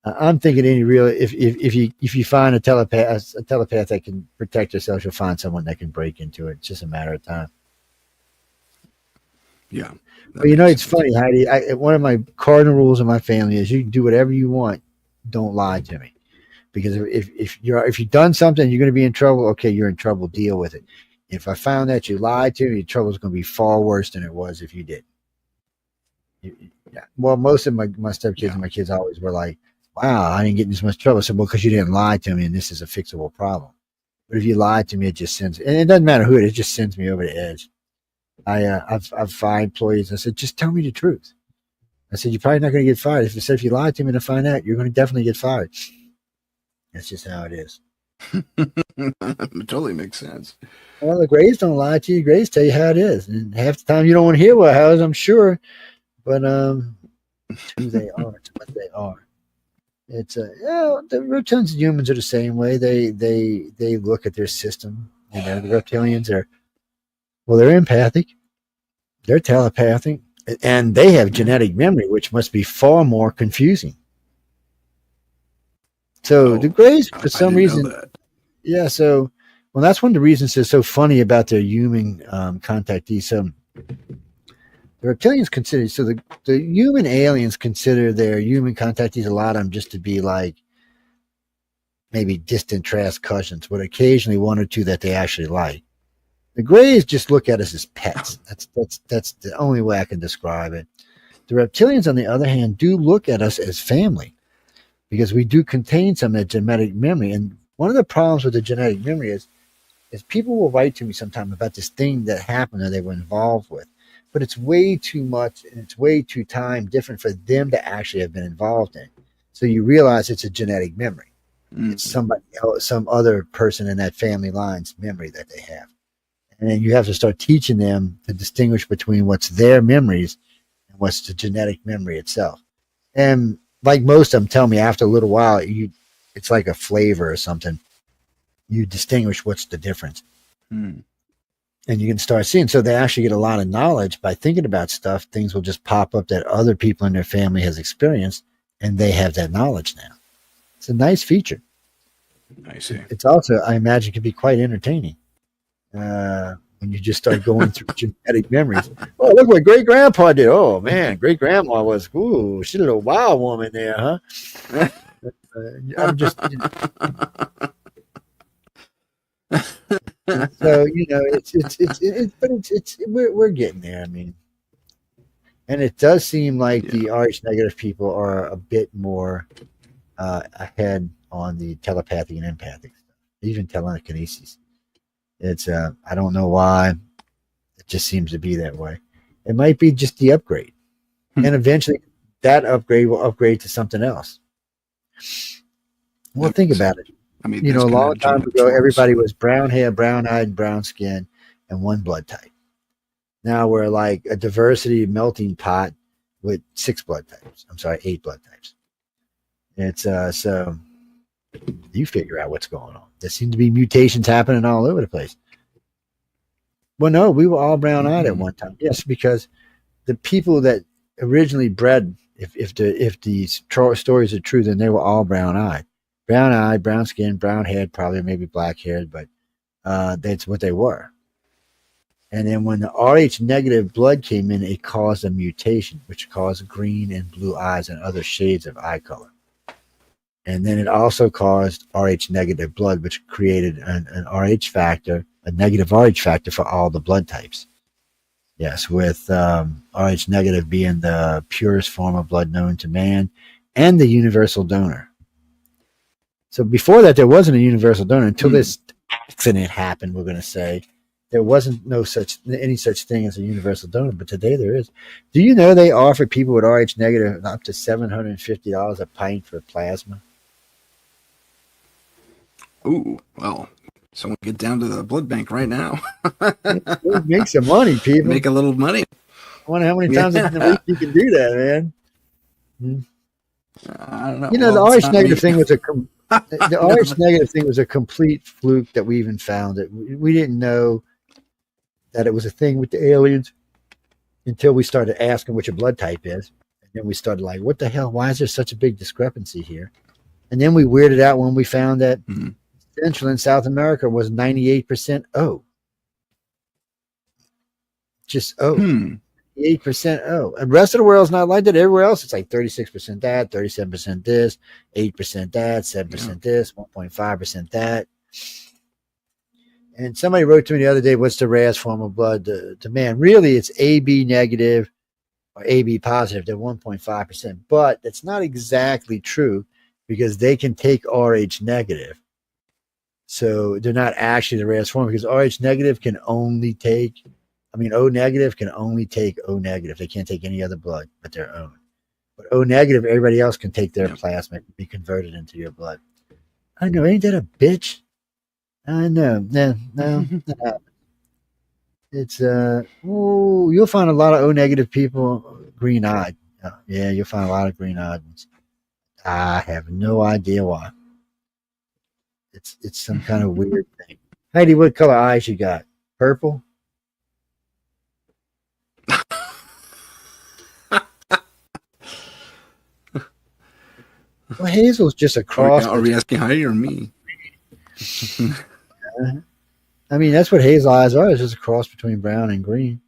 I'm thinking if you find a telepath that can protect herself, you'll find someone that can break into it. It's just a matter of time. Yeah. But it's funny, Heidi. One of my cardinal rules in my family is you can do whatever you want. Don't lie to me, because if you've done something, you're going to be in trouble. Okay, you're in trouble. Deal with it. If I found that you lied to me, your trouble is going to be far worse than it was if you did. Yeah. Well, most of my stepkids and my kids always were like, "Wow, I didn't get in this much trouble." So, because you didn't lie to me, and this is a fixable problem. But if you lied to me, it just sends, and it doesn't matter who it is, it just sends me over the edge. I've fired employees. I said, just tell me the truth. I said, you're probably not going to get fired. If you lie to me and I find out, you're going to definitely get fired. That's just how it is. It totally makes sense. Well, the Grays don't lie to you. Grays tell you how it is. And half the time you don't want to hear how it is, I'm sure. But it's who they are. It's what they are. It's the reptilians and humans are the same way. They look at their system. The reptilians they're empathic. They're telepathic, and they have genetic memory, which must be far more confusing. So the Greys, for some reason, so that's one of the reasons it's so funny about their human contactees. So the reptilians consider, the human aliens consider their human contactees, a lot of them, just to be like maybe distant trash cousins, but occasionally one or two that they actually like. The Greys just look at us as pets. That's the only way I can describe it. The reptilians, on the other hand, do look at us as family, because we do contain some of that genetic memory. And one of the problems with the genetic memory is people will write to me sometime about this thing that happened or they were involved with, but it's way too much and it's way too time different for them to actually have been involved in. So you realize it's a genetic memory. It's somebody else, some other person in that family line's memory that they have. And then you have to start teaching them to distinguish between what's their memories and what's the genetic memory itself. And like most of them tell me, after a little while, it's like a flavor or something. You distinguish what's the difference. And you can start seeing. So they actually get a lot of knowledge by thinking about stuff. Things will just pop up that other people in their family has experienced, and they have that knowledge now. It's a nice feature. I see. It's also, I imagine, can be quite entertaining. When you just start going through genetic memories. Oh, look what great grandpa did. Oh man, great grandma was, she's a little wild woman there, huh? I'm just, so we're getting there. I mean, and it does seem like the arch negative people are a bit more ahead on the telepathy and empathic stuff, even telekinesis. It's I don't know why. It just seems to be that way. It might be just the upgrade. And eventually that upgrade will upgrade to something else. Well, think about it. I mean, a long time ago, everybody was brown hair, brown eyed, and brown skin, and one blood type. Now we're like a diversity melting pot with 8 blood types. It's so you figure out what's going on. There seem to be mutations happening all over the place. Well, no, we were all brown-eyed at one time. Yes, because the people that originally bred, if these stories are true, then they were all brown-eyed. Brown-eyed, brown skin, brown-haired, probably maybe black-haired, but that's what they were. And then when the Rh negative blood came in, it caused a mutation, which caused green and blue eyes and other shades of eye color. And then it also caused Rh negative blood, which created an Rh factor, a negative Rh factor for all the blood types. Yes, with Rh negative being the purest form of blood known to man and the universal donor. So before that, there wasn't a universal donor until this accident happened. We're going to say there wasn't any such thing as a universal donor, but today there is. Do you know they offer people with Rh negative up to $750 a pint for plasma? Ooh, well, someone get down to the blood bank right now. Make some money, people. Make a little money. I wonder how many times in the week you can do that, man. I don't know. You know, the Rh negative thing was the Rh negative thing was a complete fluke that we even found it. We didn't know that it was a thing with the aliens until we started asking what your blood type is. And then we started like, what the hell? Why is there such a big discrepancy here? And then we weirded out when we found that Central and South America was 98% O. Just O. 8% O. And the rest of the world's not like that. Everywhere else, it's like 36% that, 37% this, 8% that, 7% this, 1.5% that. And somebody wrote to me the other day, what's the rarest form of blood to man? Really, it's AB negative or AB positive. They're 1.5%. But that's not exactly true because they can take Rh negative. So they're not actually the rarest form because Rh negative can only take, O negative can only take O negative. They can't take any other blood but their own. But O negative, everybody else can take their plasma and be converted into your blood. I know, ain't that a bitch? I know. No. It's you'll find a lot of O negative people green eyed. Yeah, you'll find a lot of green eyed ones. I have no idea why. It's some kind of weird thing. Heidi, what color eyes you got? Purple? Well, Hazel's just a cross. Are we asking Heidi or me? That's what hazel eyes are. It's just a cross between brown and green.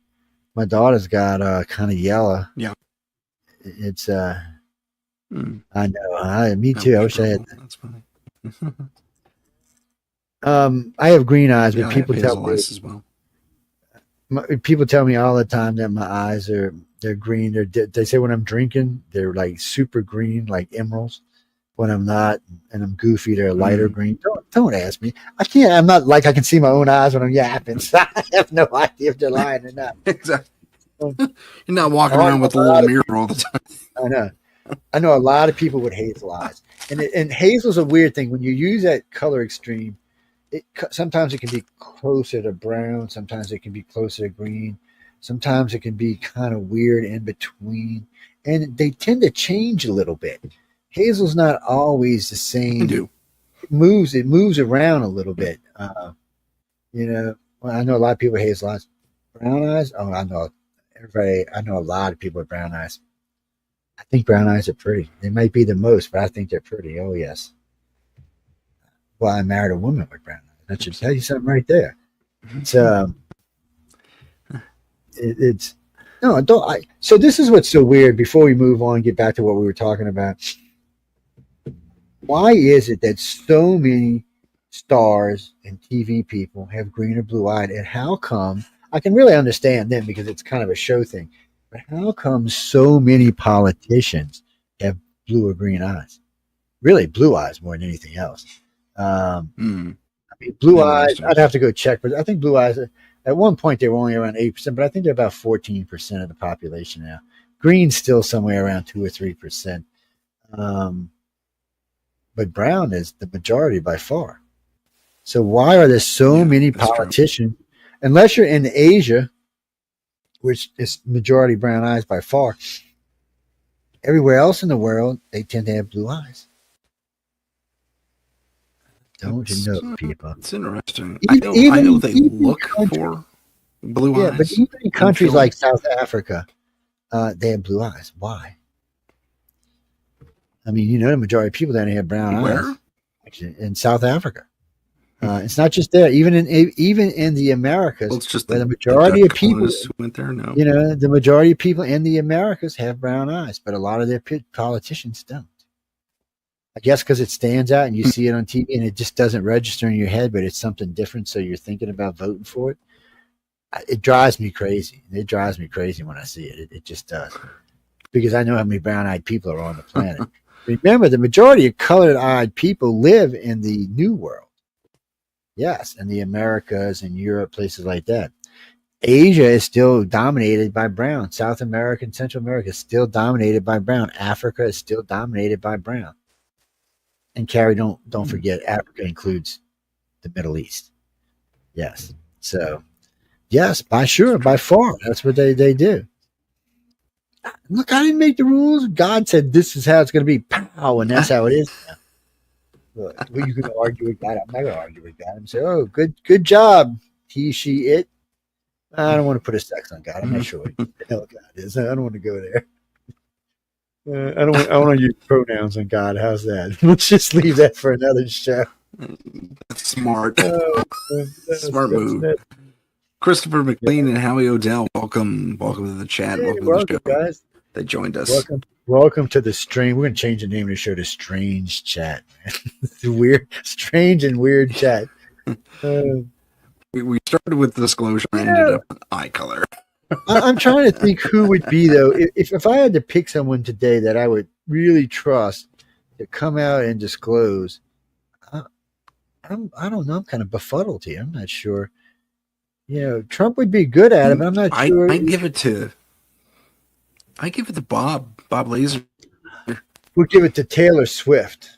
My daughter's got kind of yellow. Yeah. It's I know. Me too. I wish I had that. That's funny. I have green eyes, but people tell me as well. People tell me all the time that my eyes they're green. They say when I'm drinking, they're like super green, like emeralds. When I'm not and I'm goofy, they're lighter green. Don't ask me. I can't. I'm not like I can see my own eyes when I'm yapping. So I have no idea if they're lying or not. Exactly. You're not walking around with a little mirror all the time. I know a lot of people with hazel eyes, and hazel's a weird thing. When you use that color extreme, sometimes it can be closer to brown, sometimes it can be closer to green, sometimes it can be kind of weird in between, and they tend to change a little bit. Hazel's not always the same. It moves around a little bit. Well, I know a lot of people with hazel eyes. Brown eyes? Oh, I know everybody. I know a lot of people with brown eyes. I think brown eyes are pretty. They might be the most, but I think they're pretty. Oh, yes. Well, I married a woman with brown eyes. That should tell you something right there. So this is what's so weird. Before we move on and get back to what we were talking about, why is it that so many stars and TV people have green or blue eyed, and how come? I can really understand them because it's kind of a show thing, but how come so many politicians have blue or green eyes? Really, blue eyes more than anything else. Blue eyes, I'd have to go check, but I think blue eyes, at one point they were only around 8%, but I think they're about 14% of the population now. Green's still somewhere around 2 or 3%. But brown is the majority by far. So why are there so many politicians, unless you're in Asia, which is majority brown eyes by far, everywhere else in the world, they tend to have blue eyes. Don't you know, people? It's interesting. I know they look for blue eyes. Yeah, but even in countries like South Africa, they have blue eyes. Why? The majority of people down here have brown eyes. Actually, in South Africa. It's not just there. Even in the Americas, it's just where the majority of people who went there. No, the majority of people in the Americas have brown eyes, but a lot of their politicians don't. I guess because it stands out and you see it on TV and it just doesn't register in your head, but it's something different. So you're thinking about voting for it. It drives me crazy. It drives me crazy when I see it. It just does. Because I know how many brown-eyed people are on the planet. Remember, the majority of colored-eyed people live in the New World. Yes, in the Americas and Europe, places like that. Asia is still dominated by brown. South America and Central America is still dominated by brown. Africa is still dominated by brown. And Carrie, don't forget, Africa includes the Middle East. Yes. So, yes, by far, that's what they do. Look, I didn't make the rules. God said this is how it's going to be. Pow, and that's how it is now. Look, well, you can argue with God. I'm not going to argue with God and say, "Oh, good job, he, she, it." I don't want to put a sex on God. I'm not sure what the hell God is. I don't want to go there. I don't want to use pronouns on God. How's that? Let's just leave that for another show. That's smart. Smart move. Christopher McLean and Howie Odell, welcome to the chat. Hey, welcome to the show, guys. They joined us. Welcome to the stream. We're going to change the name of the show to Strange Chat. Weird, strange and weird chat. We started with disclosure and ended up with eye color. I'm trying to think who would be, though, if I had to pick someone today that I would really trust to come out and disclose. I don't know. I'm kind of befuddled here. I'm not sure. You know, Trump would be good at it, but I'm not sure. I give it to Bob Laser. We'll give it to Taylor Swift.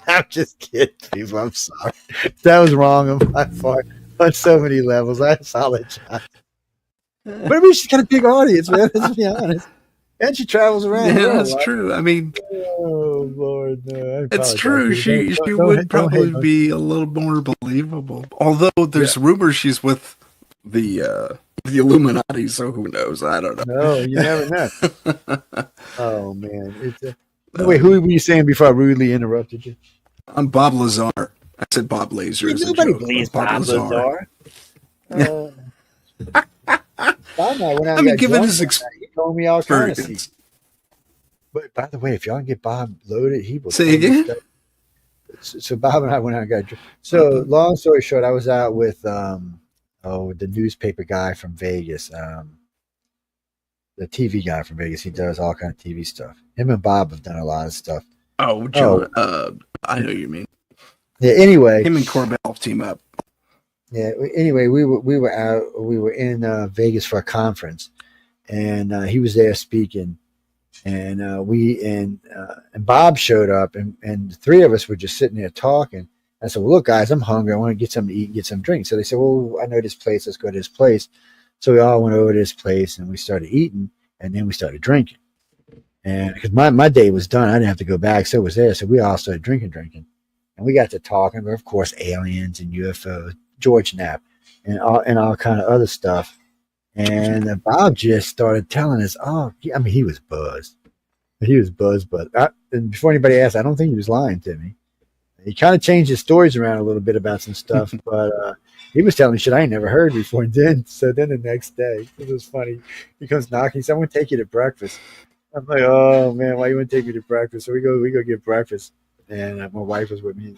I'm just kidding, people. I'm sorry. That was wrong on my part on so many levels. I apologize. But I mean, she's got a big audience, man. Let's be honest. And she travels around. Yeah, that's true. I mean, oh Lord, no! It's true. She would probably be a little more believable. Although there's rumors she's with the Illuminati, so who knows? I don't know. No, you never know. Oh man! Wait, who were you saying before I rudely interrupted you? I'm Bob Lazar. I said Bob Laser. Nobody believes Bob Lazar. Bob and I went out and got given his he told me all kinds of things. But by the way, if y'all can get Bob loaded, he will say again. So Bob and I went out and got drunk. So long story short, I was out with the newspaper guy from Vegas, the TV guy from Vegas. He does all kind of TV stuff. Him and Bob have done a lot of stuff. Oh, Joe. I know what you mean. Yeah. Anyway, him and Corbell team up. Yeah. Anyway, we were out. We were in Vegas for a conference, and he was there speaking, and Bob showed up, and the three of us were just sitting there talking. I said, "Well, look, guys, I'm hungry. I want to get something to eat, and get some drinks." So they said, "Well, I know this place. Let's go to this place." So we all went over to this place, and we started eating, and then we started drinking. And because my day was done, I didn't have to go back. So it was there. So we all started drinking, and we got to talking. But of course, aliens and UFOs. George Knapp, and all kind of other stuff. And Bob just started telling us, he was buzzed. And before anybody asked, I don't think he was lying to me. He kind of changed his stories around a little bit about some stuff, but he was telling me shit I ain't never heard before. And then the next day, it was funny. He comes knocking. He said, "I'm going to take you to breakfast." I'm like, "Oh man, why you want to take me to breakfast?" So we go get breakfast, and my wife was with me.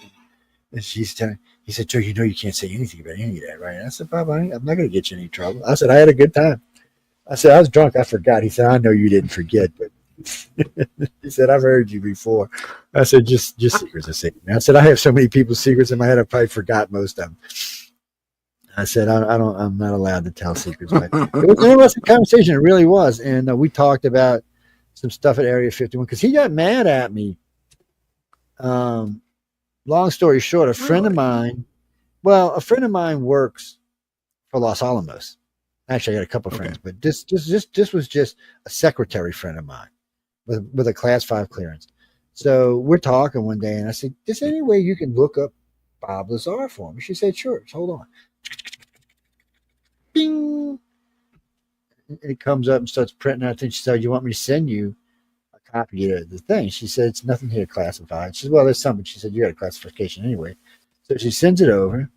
And he said, "Joe, you know you can't say anything about any of that, right?" And I said, "Bob, I'm not going to get you in any trouble." I said, "I had a good time." I said, "I was drunk. I forgot." He said, "I know you didn't forget, but," he said, "I've heard you before." I said, just secrets are secrets. I said, "I have so many people's secrets in my head, I probably forgot most of them." I said, I'm not allowed to tell secrets. But it was an interesting conversation. It really was. And we talked about some stuff at Area 51 because he got mad at me. Long story short, a friend of mine works for Los Alamos. Actually, I got a couple of friends, but this was just a secretary friend of mine with a Class 5 clearance. So we're talking one day, and I said, "Is there any way you can look up Bob Lazar for me?" She said, "Sure. Just hold on." Bing! And it comes up and starts printing out things. She said, "You want me to send you a copy of the thing?" She said, "It's nothing here classified." She said, "Well, there's something." She said, "You got a classification anyway." So she sends it over.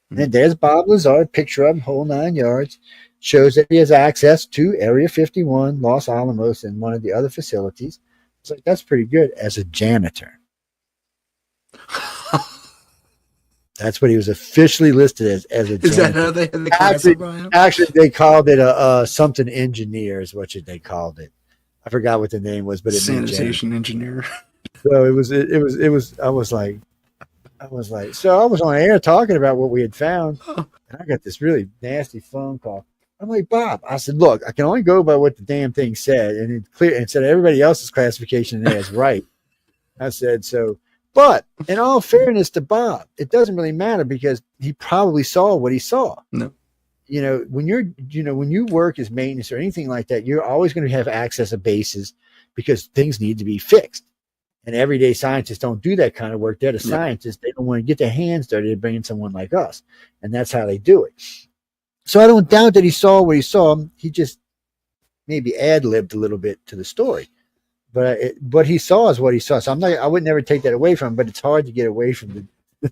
And there's Bob Lazar, picture of him, whole 9 yards. Shows that he has access to Area 51, Los Alamos, and one of the other facilities. was like, that's pretty good as a janitor. That's what he was officially listed as a janitor. Is that how they had the classify him? Actually, they called it a something engineer is what they called it. I forgot what the name was, but it sanitation engineer. So it was. I was like, so I was on air talking about what we had found, and I got this really nasty phone call. I'm like, Bob, I said, look, I can only go by what the damn thing said, and it clear and said everybody else's classification in there is right. I said so. But in all fairness to Bob, it doesn't really matter because he probably saw what he saw. No. When you work as maintenance or anything like that, you're always going to have access to bases because things need to be fixed. And everyday scientists don't do that kind of work. They're the scientists. They don't want to get their hands dirty to bring in someone like us. And that's how they do it. So I don't doubt that he saw what he saw. He just maybe ad-libbed a little bit to the story. But what he saw is what he saw. So I would never take that away from him, but it's hard to get away from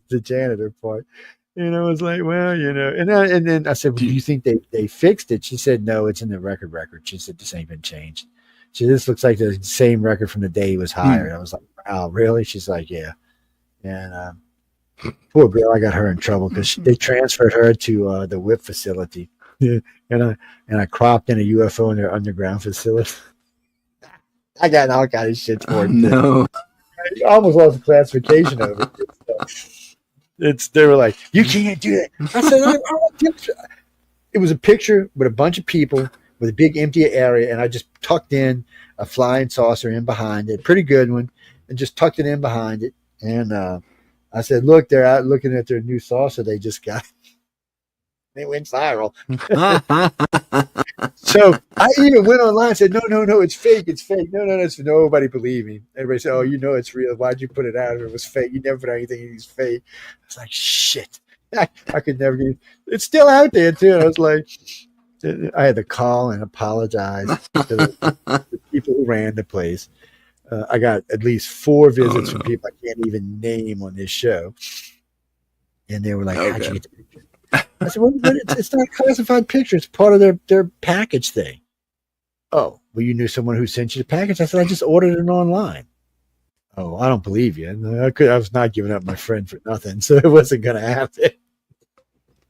the janitor part. It's like, well, and then I said, well, do you think they fixed it? She said, no, it's in the record. She said, this ain't been changed. She said, this looks like the same record from the day he was hired. I was like, wow, really? She's like, yeah. And poor girl, I got her in trouble because they transferred her to the WIP facility. and I cropped in a UFO in their underground facility. I got all kind of shit for it. No. I almost lost the classification of it. They were like, you can't do that. I said, it was a picture with a bunch of people with a big empty area, and I just tucked in a flying saucer in behind it, pretty good one, and just tucked it in behind it. And I said, look, they're out looking at their new saucer they just got. They went viral. So I even went online and said, no, it's fake. It's fake. No, nobody believed me. Everybody said, oh, it's real. Why'd you put it out if it was fake? You never put anything in it's fake. I was like, shit. I could never get it. It's still out there, too. And I was like, I had to call and apologize to the people who ran the place. I got at least 4 visits from people I can't even name on this show. And they were like, how'd you get the picture? I said, well, but it's not a classified picture. It's part of their package thing. Oh, well, you knew someone who sent you the package? I said, I just ordered it online. Oh, I don't believe you. And I was not giving up my friend for nothing, so it wasn't going to happen.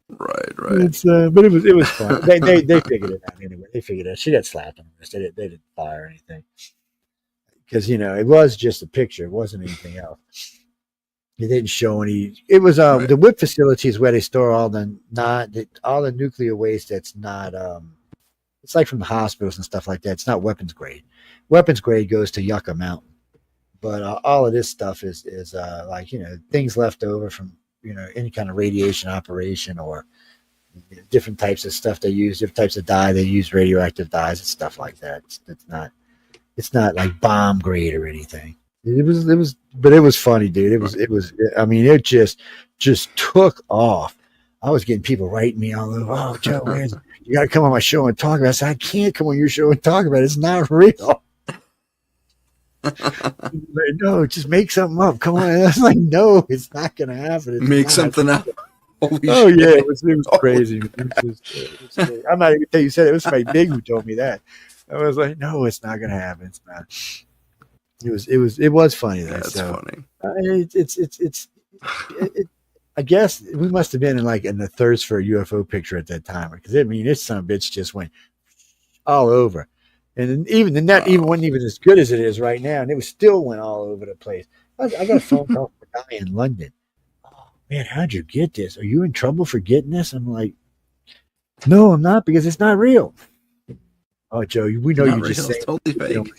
Right. But it was fun. They figured it out anyway. They figured it out. She got slapped on the wrist. They didn't fire anything. Because, it was just a picture. It wasn't anything else. It didn't show any. It was the WIP facility is where they store all the nuclear waste that's not. It's like from the hospitals and stuff like that. It's not weapons grade. Weapons grade goes to Yucca Mountain, but all of this stuff is like things left over from any kind of radiation operation or different types of stuff they use, different types of dye they use, radioactive dyes and stuff like that. It's not like bomb grade or anything. But it was funny, dude. It was. I mean, it just took off. I was getting people writing me all over. Oh, Joe, you got to come on my show and talk about it. I said, I can't come on your show and talk about it. It's not real. Like, no, just make something up. Come on. I was like, no, it's not going to happen. Make something up. Holy shit. Yeah, it was crazy. It was crazy. I'm not even tell you said it was somebody big who told me that. I was like, no, it's not going to happen. It's not. It was funny though. That's funny. I guess we must have been in the thirst for a UFO picture at that time because this son of a bitch just went all over, and even the net wasn't even as good as it is right now, and it still went all over the place. I got a phone call from a guy in London. Oh man, how'd you get this? Are you in trouble for getting this? I'm like, no, I'm not because it's not real. Oh, Joe, we know you just said totally fake.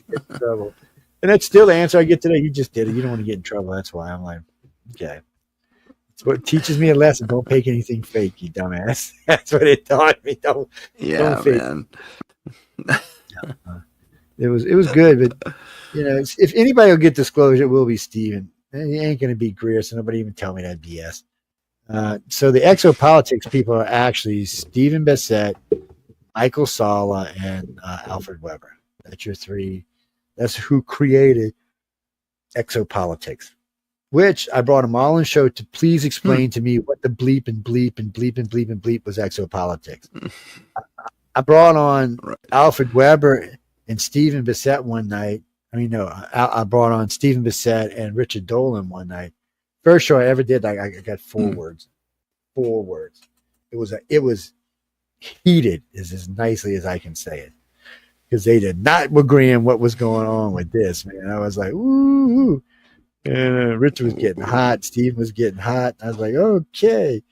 And that's still the answer I get today. You just did it. You don't want to get in trouble. That's why I'm like, okay. It's what teaches me a lesson. Don't fake anything fake, you dumbass. That's what it taught me. Don't fake. Man. It was good, but if anybody will get disclosure, it will be Steven. He ain't going to be Greer, so nobody even tell me that BS. So the exopolitics people are actually Stephen Bessette, Michael Sala, and Alfred Weber. That's your 3. That's who created exopolitics, which I brought them all on show to please explain to me what the bleep and bleep and bleep and bleep and bleep was exopolitics. I brought on Alfred Weber and Stephen Bessette one night I mean, no, I brought on Stephen Bissett and Richard Dolan one night. First show I ever did, I got 4 words. 4 words. It was heated, is as nicely as I can say it, because they did not agree on what was going on with this, man. I was like, ooh. And Richard was getting hot. Steve was getting hot. I was like, okay.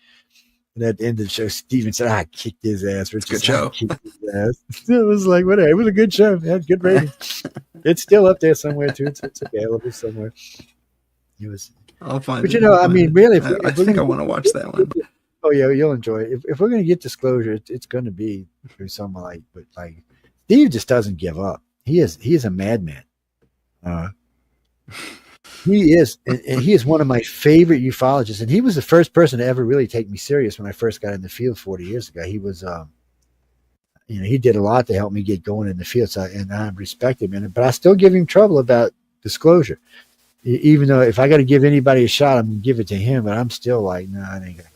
And at the end of the show, Steven said, I kicked his ass. Richard said, I kicked his ass. It was like, whatever. It was a good show. It had good ratings. It's still up there somewhere, too. It's available somewhere. It was. I'll find but, it. I mean, really. I think I want to watch that one. Oh, yeah, you'll enjoy it. If we're going to get disclosure, it's going to be through someone like Steve just doesn't give up. He is a madman. He is, and he is one of my favorite ufologists. And he was the first person to ever really take me serious when I first got in the field 40 years ago. He was, he did a lot to help me get going in the field. So, and I respect him in it, but I still give him trouble about disclosure. Even though if I got to give anybody a shot, I'm going to give it to him. But I'm still like, no, I ain't gonna.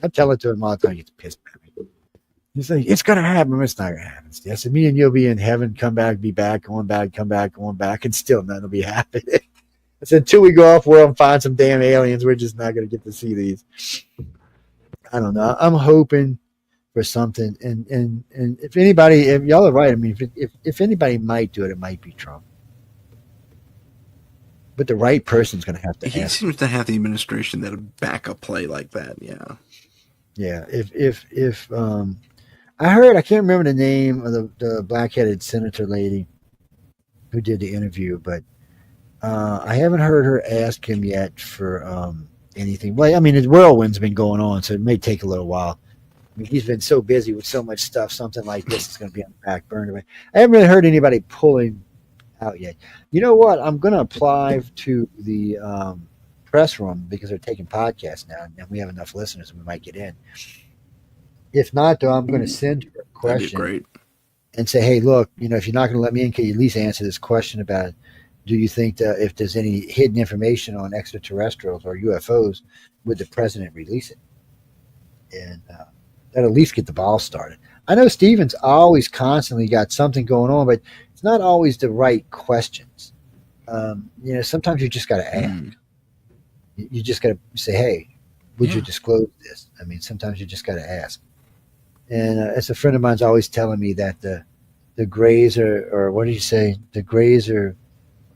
I tell it to him all the time. He gets pissed at me. He's like, it's going to happen. It's not going to happen. I said, me and you'll be in heaven, come back, be back, going back, come back, going back, and still nothing will be happening. I said, until we go off world and find some damn aliens, we're just not going to get to see these. I don't know. I'm hoping for something. And if anybody, if y'all are right, I mean, if anybody might do it, it might be Trump. But the right person's going to have to. He seems to have the administration that'll back a play like that. Yeah. Yeah. If I heard, I can't remember the name of the black-headed senator lady who did the interview, but I haven't heard her ask him yet for anything. Well, I mean, the whirlwind's been going on, so it may take a little while. I mean, he's been so busy with so much stuff. Something like this is going to be on the back burner. I haven't really heard anybody pulling out yet. You know what? I'm going to apply to the press room because they're taking podcasts now, and we have enough listeners and we might get in. If not, though, I'm going to send her a question and say, hey, look, if you're not going to let me in, can you at least answer this question about do you think that if there's any hidden information on extraterrestrials or UFOs, would the president release it? And that'll at least get the ball started. I know Stephen's always constantly got something going on, but it's not always the right questions. Sometimes you just got to ask. You just got to say, hey, would you disclose this? I mean, sometimes you just got to ask. And as a friend of mine's always telling me that the Greys or what did you say? The Greys are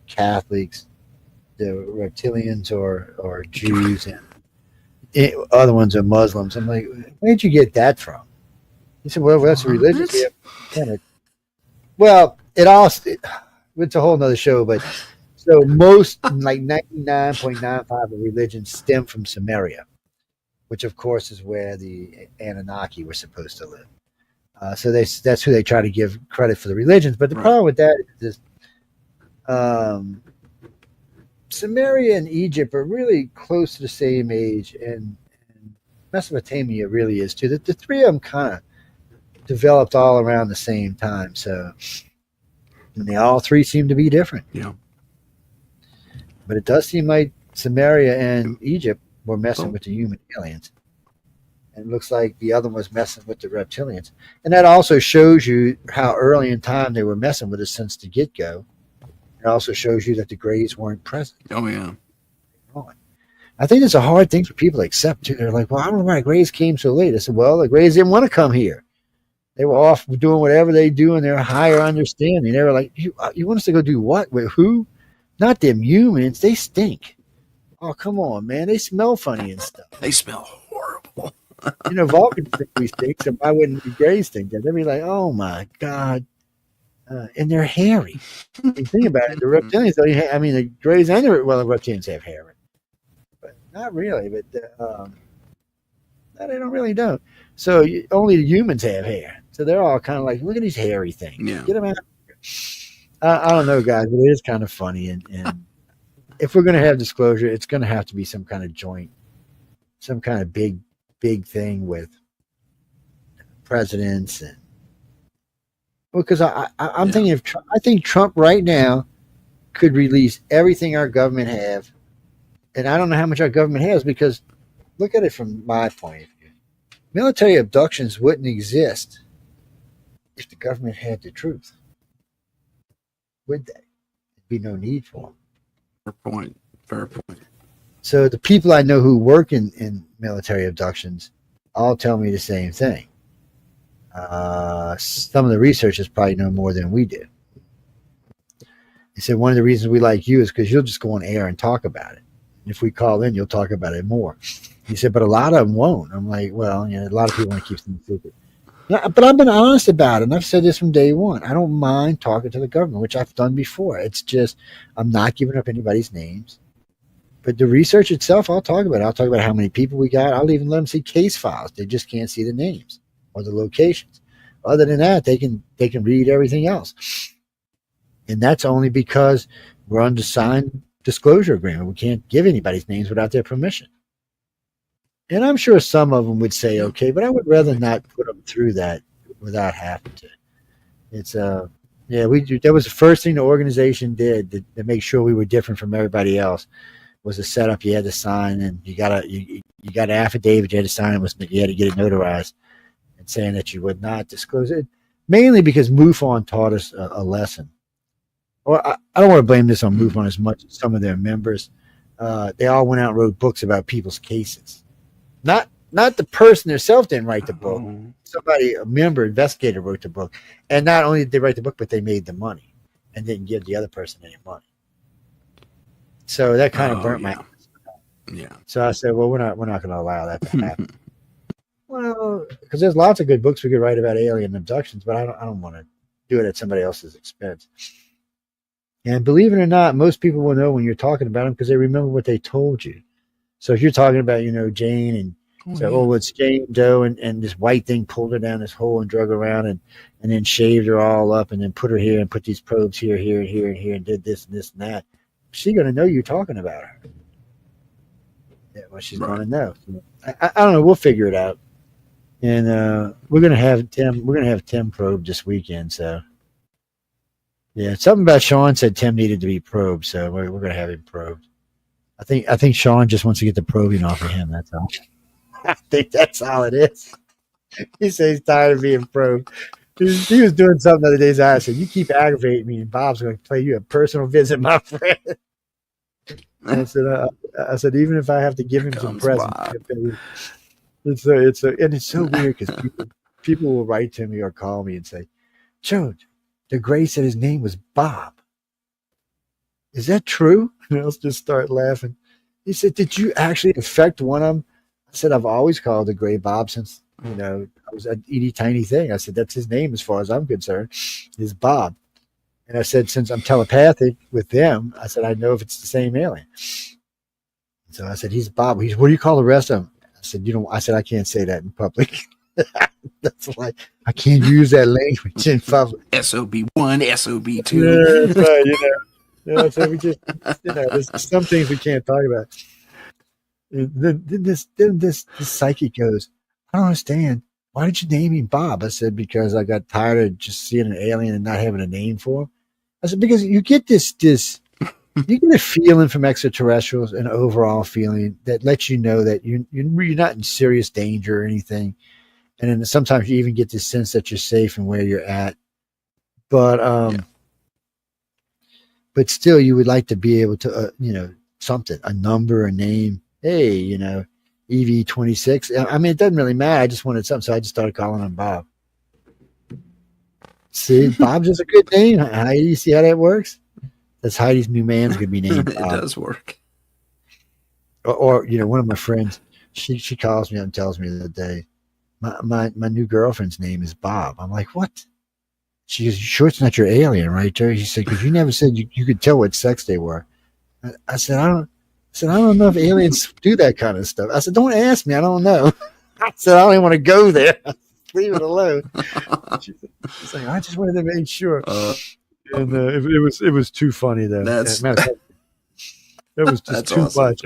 Catholics, the reptilians or Jews, and other ones are Muslims. I'm like, where'd you get that from? He said, well, that's a religion. Well, it's a whole nother show, but so most, like 99.95 of religions stem from Sumeria, which of course is where the Anunnaki were supposed to live. So that's who they try to give credit for the religions. But the problem with that is Sumeria and Egypt are really close to the same age, and Mesopotamia really is too. The three of them kind of developed all around the same time, so and they all three seem to be different. Yeah, but it does seem like Sumeria and Egypt were messing with the human aliens, and it looks like the other one was messing with the reptilians, and that also shows you how early in time they were messing with us since the get-go. It also shows you that the Greys weren't present. Oh, yeah. I think it's a hard thing for people to accept, too. They're like, well, I don't know why the Greys came so late. I said, well, the Greys didn't want to come here. They were off doing whatever they do in their higher understanding. They were like, you want us to go do what? With who? Not them humans. They stink. Oh, come on, man. They smell funny and stuff. They smell horrible. Vulcans think we stink, so why wouldn't the Greys think that? They'd be like, oh, my God. And they're hairy. You think about it, the reptilians, the Greys and the reptilians have hair. But not really, but no, they don't really don't. So only the humans have hair. So they're all kind of like, look at these hairy things. Yeah. Get them out. I don't know, guys, but it is kind of funny. And if we're going to have disclosure, it's going to have to be some kind of joint, some kind of big thing with presidents and because I'm thinking I think Trump right now could release everything our government have, and I don't know how much our government has because look at it from my point of view. Military abductions wouldn't exist if the government had the truth, would they? be no need for them. Fair point. Fair point. So the people I know who work in military abductions all tell me the same thing. Some of the researchers probably know more than we do. He said one of the reasons we like you is because you'll just go on air and talk about it. And if we call in, you'll talk about it more. He said, but a lot of them won't. I'm like, well, a lot of people want to keep things secret. Yeah, but I've been honest about it, and I've said this from day one. I don't mind talking to the government, which I've done before. It's just I'm not giving up anybody's names. But the research itself, I'll talk about it. I'll talk about how many people we got. I'll even let them see case files. They just can't see the names or the locations. Other than that, they can read everything else. And that's only because we're under signed disclosure agreement. We can't give anybody's names without their permission. And I'm sure some of them would say, okay, but I would rather not put them through that without having to. It's, we do. That was the first thing the organization did to make sure we were different from everybody else was a setup you had to sign, and you got an affidavit you had to sign. You had to get it notarized and saying that you would not disclose it, mainly because MUFON taught us a lesson. Or I don't want to blame this on MUFON as much as some of their members. They all went out and wrote books about people's cases. Not the person themselves didn't write the book. Somebody, a member, investigator wrote the book. And not only did they write the book, but they made the money and didn't give the other person any money. So that kind of burnt my. Yeah. So I said, well, we're not going to allow that to happen. Well, because there's lots of good books we could write about alien abductions, but I don't want to do it at somebody else's expense. And believe it or not, most people will know when you're talking about them because they remember what they told you. So if you're talking about, Jane and it's Jane Doe and this white thing pulled her down this hole and drug her around and then shaved her all up and then put her here and put these probes here, here, and here, and here and did this and this and that. She's going to know you're talking about her. Yeah, well, she's going to know. So I don't know. We'll figure it out. And we're going to have Tim probed this weekend. So yeah, something about Sean said Tim needed to be probed. So we're going to have him probed. I think Sean just wants to get the probing off of him. That's all. I think that's all it is. He says he's tired of being probed. He was doing something the other day. I said, "You keep aggravating me, and Bob's going to play you a personal visit, my friend." I said, even if I have to give him some presents, it's so weird because people will write to me or call me and say, "Joe, the Gray said his name was Bob. Is that true?" And I'll just start laughing. He said, "Did you actually affect one of them?" I said, "I've always called the Gray Bob since I was a itty tiny thing." I said, "That's his name as far as I'm concerned, is Bob." And I said, since I'm telepathic with them, I said, I know if it's the same alien. So I said, he's Bob. What do you call the rest of them? I said, I can't say that in public. That's like, I can't use that language in public. SOB1, SOB2. Yeah, that's right, so we just, there's some things we can't talk about. And then this psychic goes, "I don't understand. Why did you name him Bob?" I said, "Because I got tired of just seeing an alien and not having a name for him." I said, "Because you get you get a feeling from extraterrestrials, an overall feeling that lets you know that you're not in serious danger or anything. And then sometimes you even get this sense that you're safe and where you're at. But but still, you would like to be able to, something, a number, a name. Hey, EV26. I mean, it doesn't really matter. I just wanted something, so I just started calling him Bob. See, Bob's just a good name. Heidi, you see how that works? That's Heidi's new man's going to be named Bob. It does work. Or one of my friends, she calls me up and tells me the other day, my new girlfriend's name is Bob. I'm like, what? She goes, "You sure it's not your alien, right, Jerry?" She said, "Because you never said you could tell what sex they were." I said, I don't know if aliens do that kind of stuff. I said, "Don't ask me. I don't know." I said, "I don't even want to go there. Leave it alone." She's like, "I just wanted to make sure." And it was too funny though. It was just too awesome. Much.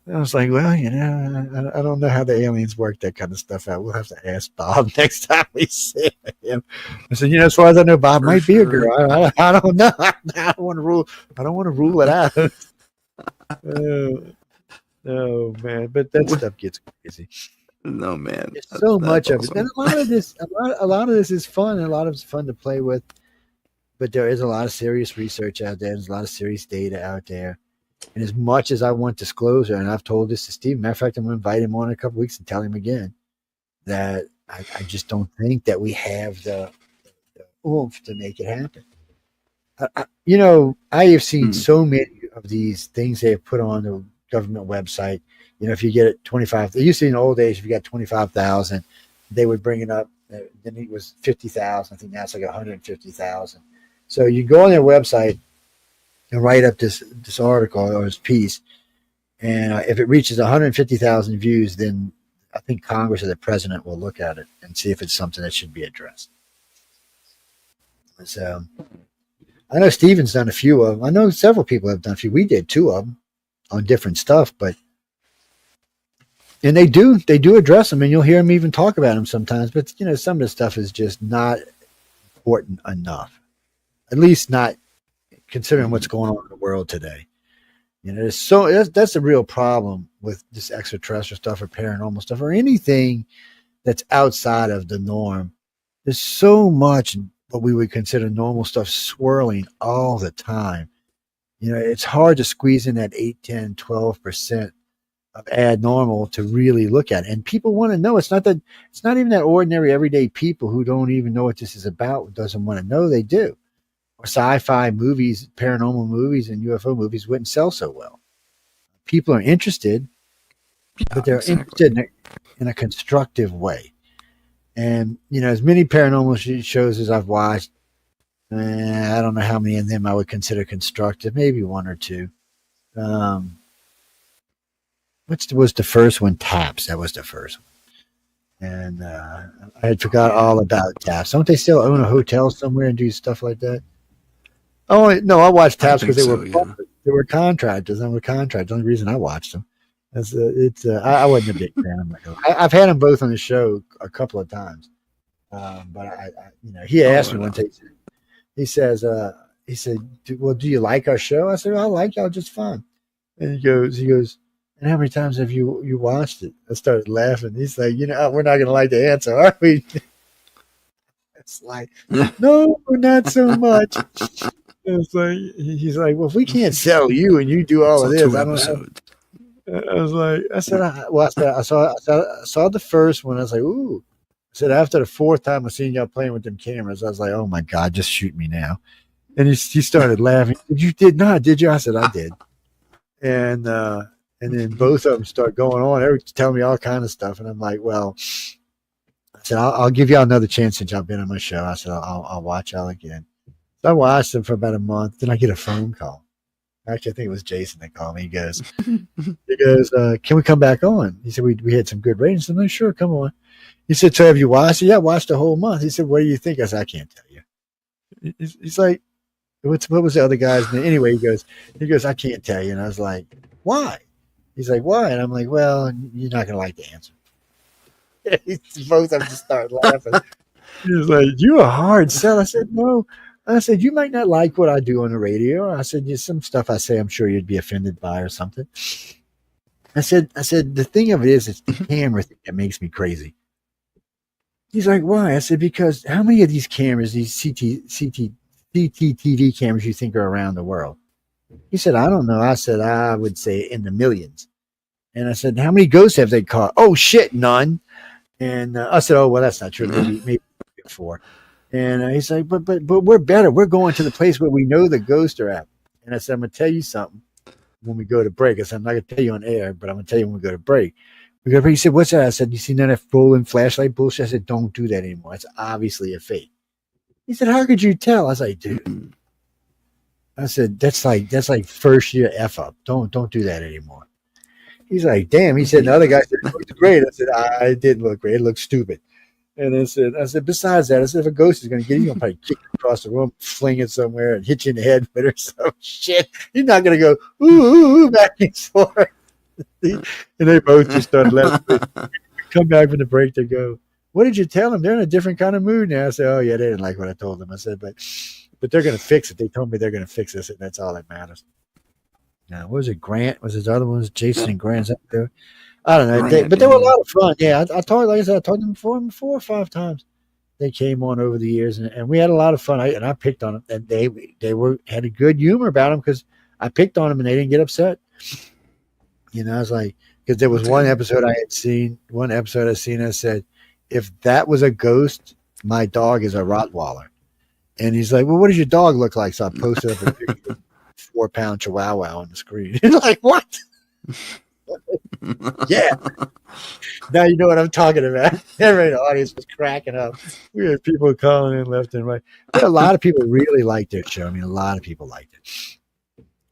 I was like, well, I don't know how the aliens work that kind of stuff out. We'll have to ask Bob next time we see him. I said, as far as I know, Bob might be a girl. I don't know. I don't want to rule it out. Oh man, but that stuff gets crazy. No man, there's so much awesome. Of it, and a lot of this is fun, and a lot of it's fun to play with. but there is a lot of serious research out there. There's a lot of serious data out there. And as much as I want disclosure, and I've told this to Steve, matter of fact, I'm going to invite him on in a couple of weeks and tell him again that I just don't think that we have the oomph to make it happen. I have seen so many of these things they have put on the government website. If you get it 25, they used to in the old days, if you got 25,000, they would bring it up. Then it was 50,000. I think now it's like 150,000. So you go on their website and write up this article or this piece, and if it reaches 150,000 views, then I think Congress or the president will look at it and see if it's something that should be addressed. So I know Steven's done a few of them. I know several people have done a few. We did 2 of them on different stuff, and they do address them, and you'll hear them even talk about them sometimes. But some of the stuff is just not important enough, at least not considering what's going on in the world today. That's the real problem with this extraterrestrial stuff or paranormal stuff or anything that's outside of the norm. There's so much what we would consider normal stuff swirling all the time. It's hard to squeeze in that 8, 10, 12% of abnormal to really look at it. And people want to know. It's not even that ordinary everyday people who don't even know what this is about, doesn't want to know. They do. Or sci-fi movies, paranormal movies, and UFO movies wouldn't sell so well. People are interested, but they're interested in a constructive way. And, as many paranormal shows as I've watched, I don't know how many of them I would consider constructive, maybe 1 or 2. Which was the first one? TAPS. That was the first one. And I had forgot all about TAPS. Don't they still own a hotel somewhere and do stuff like that? Oh, no, I watched TAPS because they were contractors. They were contractors. The only reason I watched them. I wasn't a big fan of them. I've had them both on the show a couple of times. But he asked me one day, he said, well, do you like our show? I said, well, I like y'all just fine. And he goes, and how many times have you watched it? I started laughing. He's like, we're not going to like the answer, are we? It's like, no, not so much. It's like, he's like, well, if we can't sell you and you do all of this, I don't know. I saw the first one. I was like, ooh. I said, after the 4th time I seen y'all playing with them cameras, I was like, oh my God, just shoot me now. And he started laughing. You did not, did you? I said, I did. And then both of them start going on, telling me all kind of stuff. And I'm like, well, I said, I'll give y'all another chance since y'all been on my show. I said, I'll watch y'all again. So I watched them for about a month. Then I get a phone call. Actually, I think it was Jason that called me. He goes, can we come back on? He said, we had some good ratings. I said, no, sure, come on. He said, so have you watched? I said, yeah, I watched the whole month. He said, what do you think? I said, I can't tell you. He's like, what was the other guy's name? Anyway, he goes, I can't tell you. And I was like, why? He's like, why? And I'm like, well, you're not going to like the answer. Both of them just started laughing. He was like, you a hard sell. I said, no. I said, you might not like what I do on the radio. I said, some stuff I say I'm sure you'd be offended by or something. I said, the thing of it is, it's the camera thing that makes me crazy. He's like, why? I said, because how many of these cameras, these CCTV cameras you think are around the world? He said, I don't know. I said, I would say in the millions. And I said, how many ghosts have they caught? Oh, shit, none. And I said, oh, well, that's not true. Maybe 4. And he's like, but we're better. We're going to the place where we know the ghosts are at. And I said, I'm going to tell you something when we go to break. I said, I'm not going to tell you on air, but I'm going to tell you when we go to break. He said, what's that? I said, you see none of that rolling flashlight bullshit? I said, don't do that anymore. It's obviously a fake. He said, how could you tell? I was like, dude. I said, that's like first year F up. Don't do that anymore. He's like, damn. He said, the other guy said, it looked great. I said, it didn't look great. It looked stupid. And I said, besides that, I said, if a ghost is going to get you, he's going to probably kick you across the room, fling it somewhere, and hit you in the head with it or some shit. He's not going to go, ooh, back and forth. And they both just started laughing. Come back from the break, they go, what did you tell them? They're in a different kind of mood now. I said, oh, yeah, they didn't like what I told them. I said, but they're going to fix it. They told me they're going to fix this, and that's all that matters. Now, what was it, Grant? Was his other one? Was Jason and Grant up there? I don't know, but they were a lot of fun. Yeah, I told them 4 or 5 times. They came on over the years, and we had a lot of fun. I picked on them, and they had a good humor about them because I picked on them and they didn't get upset. I was like, because there was That's one good. episode I said, if that was a ghost, my dog is a Rottweiler. And he's like, well, what does your dog look like? So I posted up a picture of a 4-pound Chihuahua on the screen. Like, what? Yeah. Now you know what I'm talking about. Everybody in the audience was cracking up. We had people calling in left and right. But a lot of people really liked their show. I mean, a lot of people liked it.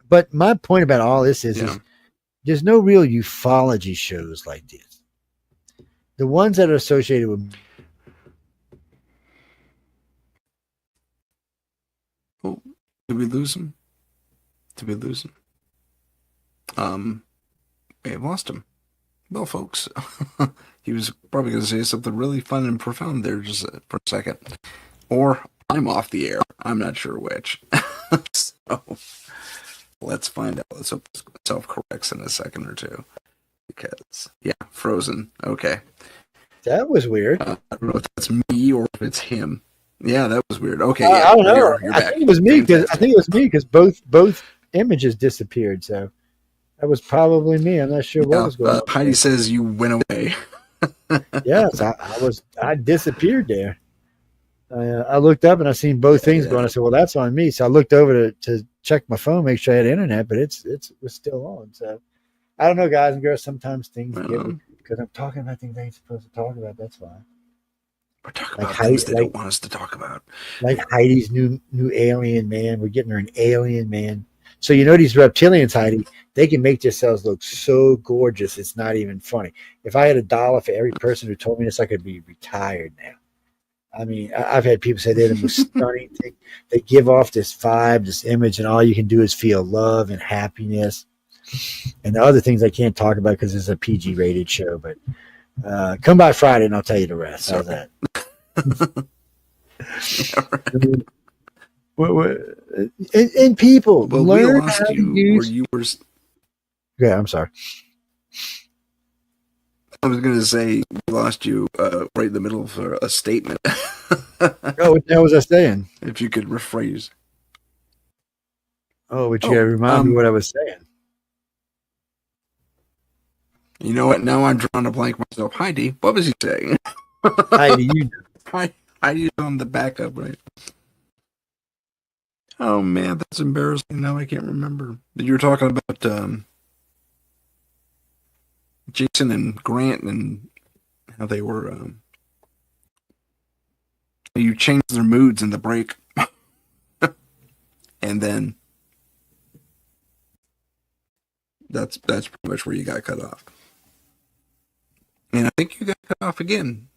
But my point about all this is there's no real ufology shows like this. The ones that are associated with Oh, did we lose him? Did we lose him? We lost him. Well, folks, he was probably going to say something really fun and profound there just for a second. Or I'm off the air. I'm not sure which. So let's find out. Let's hope it self-corrects in a second or two. Because, yeah, frozen. Okay. that was weird. I don't know if that's me or if it's him. Yeah, that was weird. Okay, yeah, I don't know. You're I back. think it was me because both images disappeared. So that was probably me. I'm not sure what was going on. Heidi says you went away. Yes, I disappeared there. I looked up and I seen both things going. I said, well, that's on me. So I looked over to check my phone, make sure I had internet, but it was still on. So I don't know, guys and girls. Sometimes things get because I'm talking about things I ain't supposed to talk about. That's fine. We're talking about things they don't want us to talk about. Like Heidi's new alien man. We're getting her an alien man. So these reptilians, Heidi, they can make themselves look so gorgeous. It's not even funny. If I had $1 for every person who told me this, I could be retired now. I mean, I've had people say they're the most stunning thing. They give off this vibe, this image, and all you can do is feel love and happiness. And the other things I can't talk about because it's a PG-rated show. But come by Friday and I'll tell you the rest. How's that? And people learn how to use. Yeah, I'm sorry. I was going to say we lost you right in the middle of a statement. Oh, what the hell was I saying? If you could rephrase. Oh, but you got to remind me what I was saying. You know what? Now I'm drawing a blank myself. Heidi, what was he saying? Heidi, you know. Heidi's on the backup, right? Oh, man, that's embarrassing. Now I can't remember. You were talking about Jason and Grant and how they were you changed their moods in the break. And then that's pretty much where you got cut off. And I think you got cut off again.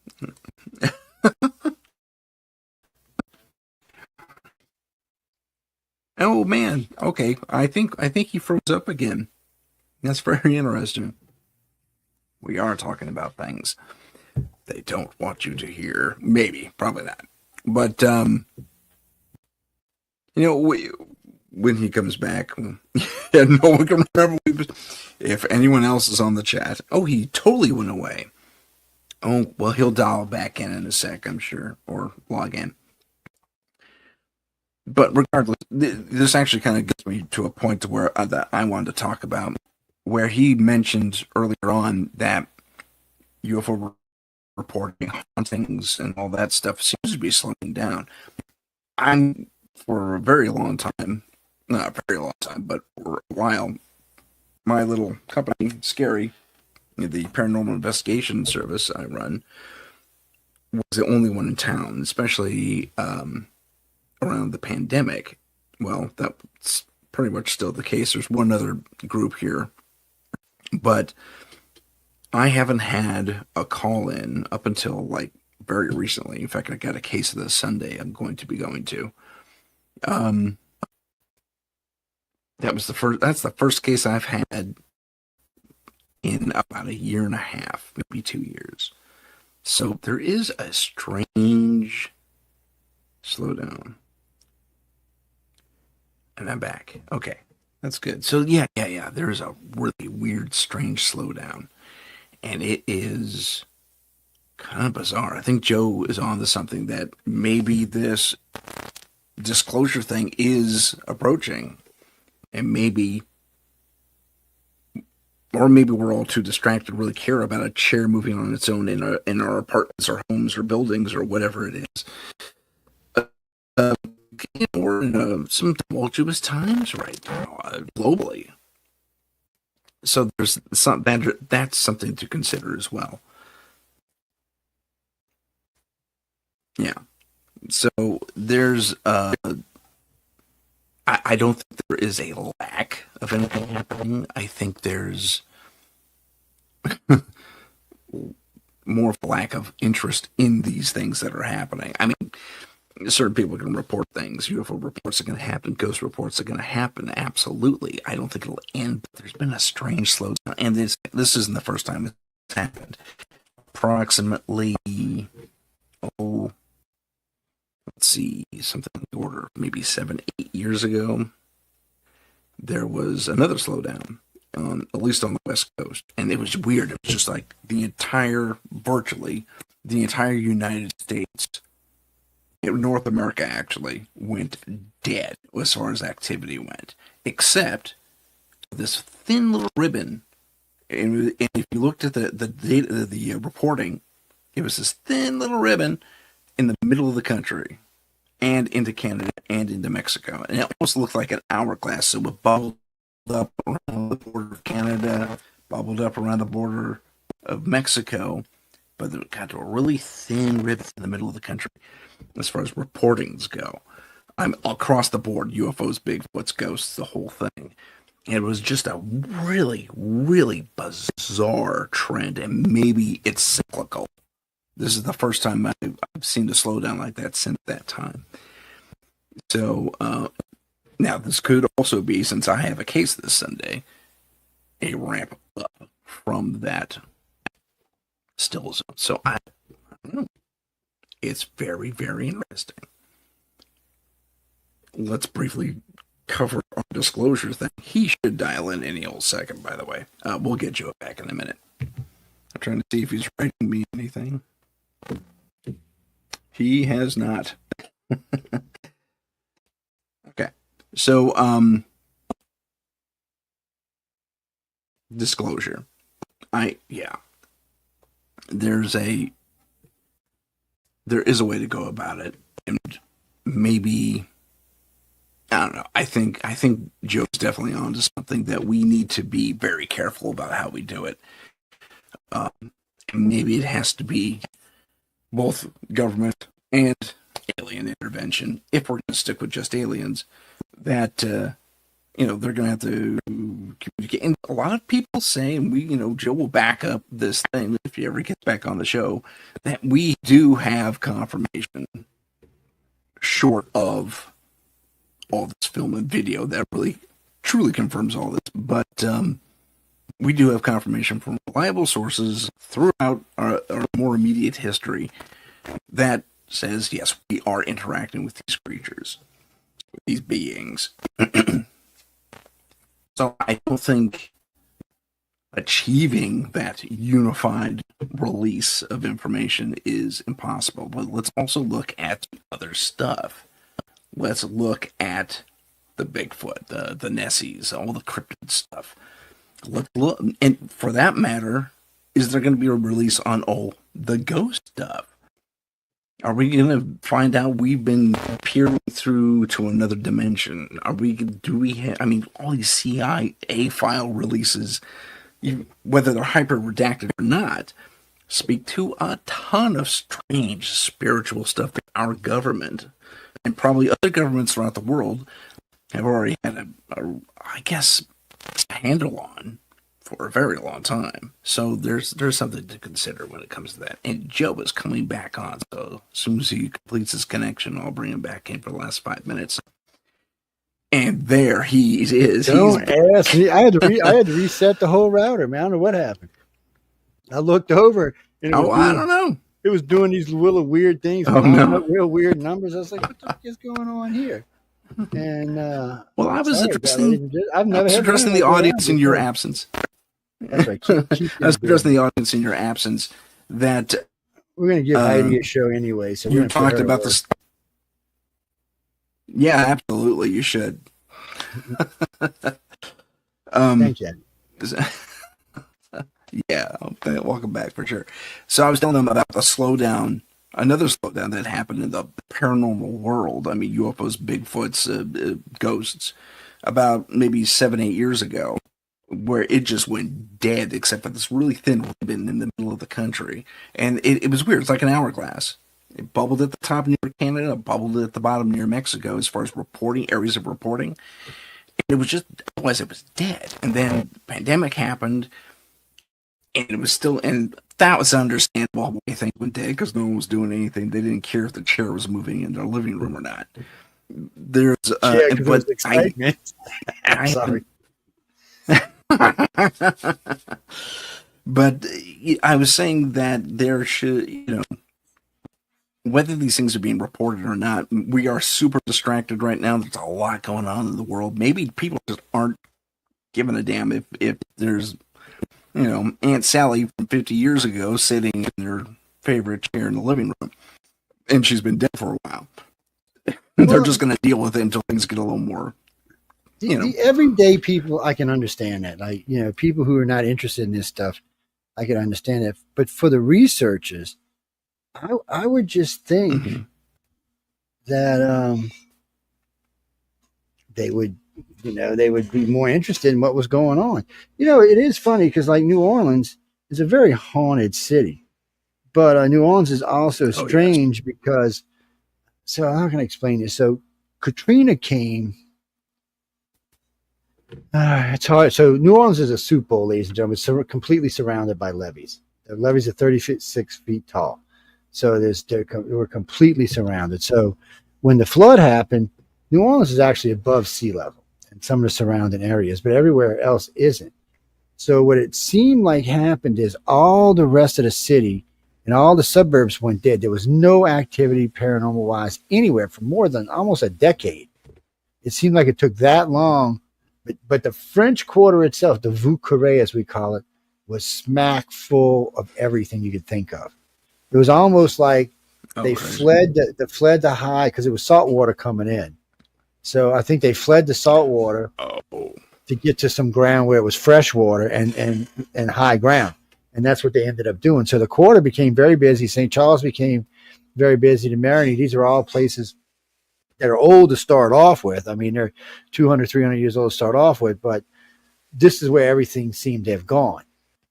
Oh man. Okay. I think he froze up again. That's very interesting. We are talking about things they don't want you to hear. Maybe, probably not. But when he comes back, yeah, no one can remember if anyone else is on the chat. Oh, he totally went away. Oh, well, he'll dial back in a sec, I'm sure, or log in. But regardless, this actually kind of gets me to a point to where that I wanted to talk about, where he mentioned earlier on that UFO reporting, hauntings, and all that stuff seems to be slowing down. I'm, for a very long time, not a very long time, but for a while, my little company, Scary, the paranormal investigation service I run, was the only one in town, especially around the pandemic. Well, that's pretty much still the case. There's one other group here, but I haven't had a call in up until like very recently. In fact, I got a case of this Sunday I'm going to be going to. That's the first case I've had in about 1.5 years, maybe 2 years. So there is a strange slowdown. And I'm back. Okay, that's good. So yeah. There is a really weird, strange slowdown. And it is kind of bizarre. I think Joe is on to something, that maybe this disclosure thing is approaching, and maybe we're all too distracted to really care about a chair moving on its own in our apartments or homes or buildings or whatever it is. We're in some tumultuous times right now, globally. So there's that's something to consider as well. Yeah. So there's I don't think there is a lack of anything happening. I think there's more of a lack of interest in these things that are happening. I mean, certain people can report things. UFO reports are going to happen. Ghost reports are going to happen. Absolutely. I don't think it'll end. But there's been a strange slowdown, and this isn't the first time it's happened. Approximately, let's see, something in the order of maybe 7-8 years ago, there was another slowdown, at least on the West Coast, and it was weird. It was just like virtually the entire United States, North America actually, went dead as far as activity went, except this thin little ribbon. And if you looked at the data, the reporting, it was this thin little ribbon in the middle of the country, and into Canada and into Mexico. And it almost looked like an hourglass. So it bubbled up around the border of Canada, bubbled up around the border of Mexico, but it got to a really thin ribbon in the middle of the country as far as reportings go. I'm across the board: UFOs, Bigfoots, ghosts, the whole thing. It was just a really, really bizarre trend, and maybe it's cyclical. This is the first time I've seen a slowdown like that since that time. So now this could also be, since I have a case this Sunday, a ramp up from that still zone. So I don't know. It's very, very interesting. Let's briefly cover our disclosure thing. He should dial in any old second, by the way. We'll get Joe back in a minute. I'm trying to see if he's writing me anything. He has not. Okay. So, disclosure. There is a way to go about it, and maybe, I don't know. I think Joe's definitely onto something, that we need to be very careful about how we do it. Maybe it has to be both government and alien intervention. If we're going to stick with just aliens, that they're going to have to communicate. And a lot of people say, and Joe will back up this thing if he ever gets back on the show, that we do have confirmation, short of all this film and video, that really truly confirms all this. But we do have confirmation from reliable sources throughout our more immediate history that says, yes, we are interacting with these creatures, with these beings. So I don't think achieving that unified release of information is impossible. But let's also look at other stuff. Let's look at the Bigfoot, the Nessies, all the cryptid stuff. Let's look, and for that matter, is there going to be a release on all the ghost stuff? Are we going to find out we've been peering through to another dimension? All these CIA file releases, whether they're hyper redacted or not, speak to a ton of strange spiritual stuff that our government and probably other governments throughout the world have already had a handle on for a very long time. So there's something to consider when it comes to that. And Joe is coming back on, so as soon as he completes his connection, I'll bring him back in for the last 5 minutes. And there he is. Don't ask me. I had to reset the whole router, man. I don't know what happened. I looked over, and I don't know. It was doing these little weird things, real weird numbers. I was like, "What the fuck is going on here?" And I was addressing the audience in your absence. That's right. I was addressing the audience in your absence that We're going to give Heidi a show anyway. So you talked about this. Yeah, absolutely. You should. Thank you. Yeah, welcome back for sure. So I was telling them about the slowdown, another slowdown that happened in the paranormal world. I mean, UFOs, Bigfoots, ghosts, about maybe 7-8 years ago, where it just went dead, except for this really thin ribbon in the middle of the country. And it was weird. It's like an hourglass. It bubbled at the top near Canada, bubbled at the bottom near Mexico as far as reporting, areas of reporting. And it was just, otherwise it was dead. And then the pandemic happened, and it was still, and that was understandable why things went dead, because no one was doing anything. They didn't care if the chair was moving in their living room or not. There's, but excitement. Sorry. But I was saying that there should, whether these things are being reported or not, we are super distracted right now. There's a lot going on in the world. Maybe people just aren't giving a damn if there's, Aunt Sally from 50 years ago sitting in her favorite chair in the living room, and she's been dead for a while. They're just going to deal with it until things get a little more, The everyday people, I can understand that. Like, people who are not interested in this stuff, I can understand that. But for the researchers, I would just think that they would be more interested in what was going on. It is funny because, like, New Orleans is a very haunted city, but New Orleans is also strange because. So how can I explain this? So Katrina came. It's hard. So New Orleans is a soup bowl, ladies and gentlemen. So we're completely surrounded by levees. The levees are 36 feet tall. So we're completely surrounded. So when the flood happened, New Orleans is actually above sea level in some of the surrounding areas, but everywhere else isn't. So what it seemed like happened is all the rest of the city and all the suburbs went dead. There was no activity paranormal-wise anywhere for more than almost a decade. It seemed like it took that long. But the French Quarter itself, the Vieux Carré as we call it, was smack full of everything you could think of. It was almost like they fled the high because it was salt water coming in. So I think they fled the salt water to get to some ground where it was fresh water and high ground. And that's what they ended up doing. So the quarter became very busy. St. Charles became very busy. The Marigny, these are all places that are old to start off with. I mean, they're 200, 300 years old to start off with, but this is where everything seemed to have gone.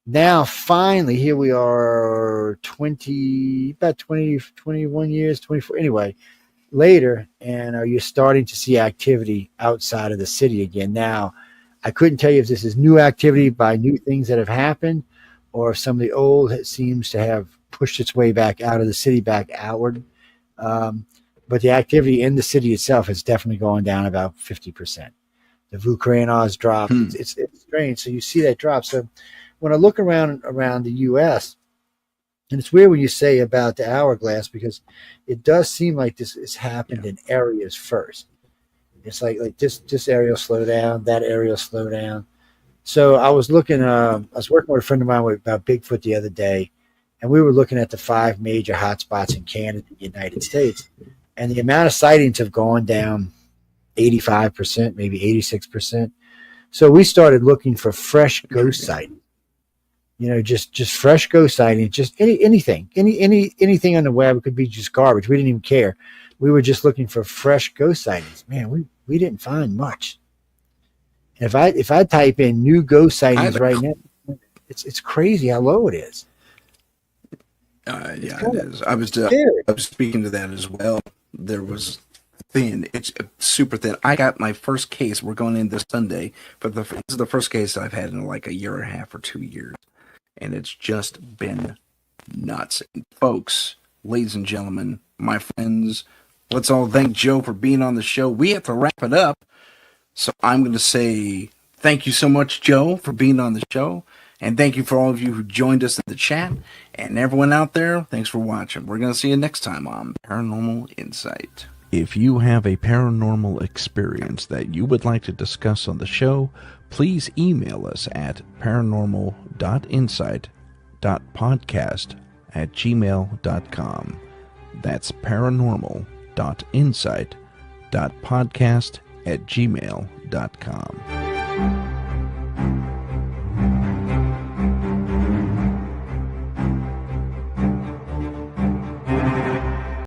Now, finally, here we are about 20, 21 years, 24, anyway, later, and you're starting to see activity outside of the city again. Now, I couldn't tell you if this is new activity by new things that have happened, or if some of the old seems to have pushed its way back out of the city, back outward. But the activity in the city itself has definitely gone down about 50%. The Vieux Carré has dropped. It's strange. So you see that drop. So when I look around the U.S., and it's weird when you say about the hourglass, because it does seem like this has happened in areas first. It's like this area will slow down, that area will slow down. So I was looking, I was working with a friend of mine about Bigfoot the other day, and we were looking at the 5 major hotspots in Canada and the United States. And the amount of sightings have gone down 85%, maybe 86%. So we started looking for fresh ghost sightings. Just fresh ghost sightings, just anything on the web. It could be just garbage. We didn't even care. We were just looking for fresh ghost sightings. Man, we didn't find much. And if I type in new ghost sightings right now, it's crazy how low it is. Yeah, it is. I was speaking to that as well. There was thin. It's super thin. I got my first case. We're going in this Sunday, but this is the first case I've had in like a year and a half or 2 years, and it's just been nuts. And folks, ladies and gentlemen, my friends, let's all thank Joe for being on the show. We have to wrap it up, so I'm going to say thank you so much, Joe, for being on the show. And thank you for all of you who joined us in the chat. And everyone out there, thanks for watching. We're going to see you next time on Paranormal Insight. If you have a paranormal experience that you would like to discuss on the show, please email us at paranormal.insight.podcast paranormalinsight@gmail.com. That's paranormal.insight.podcast@gmail.com.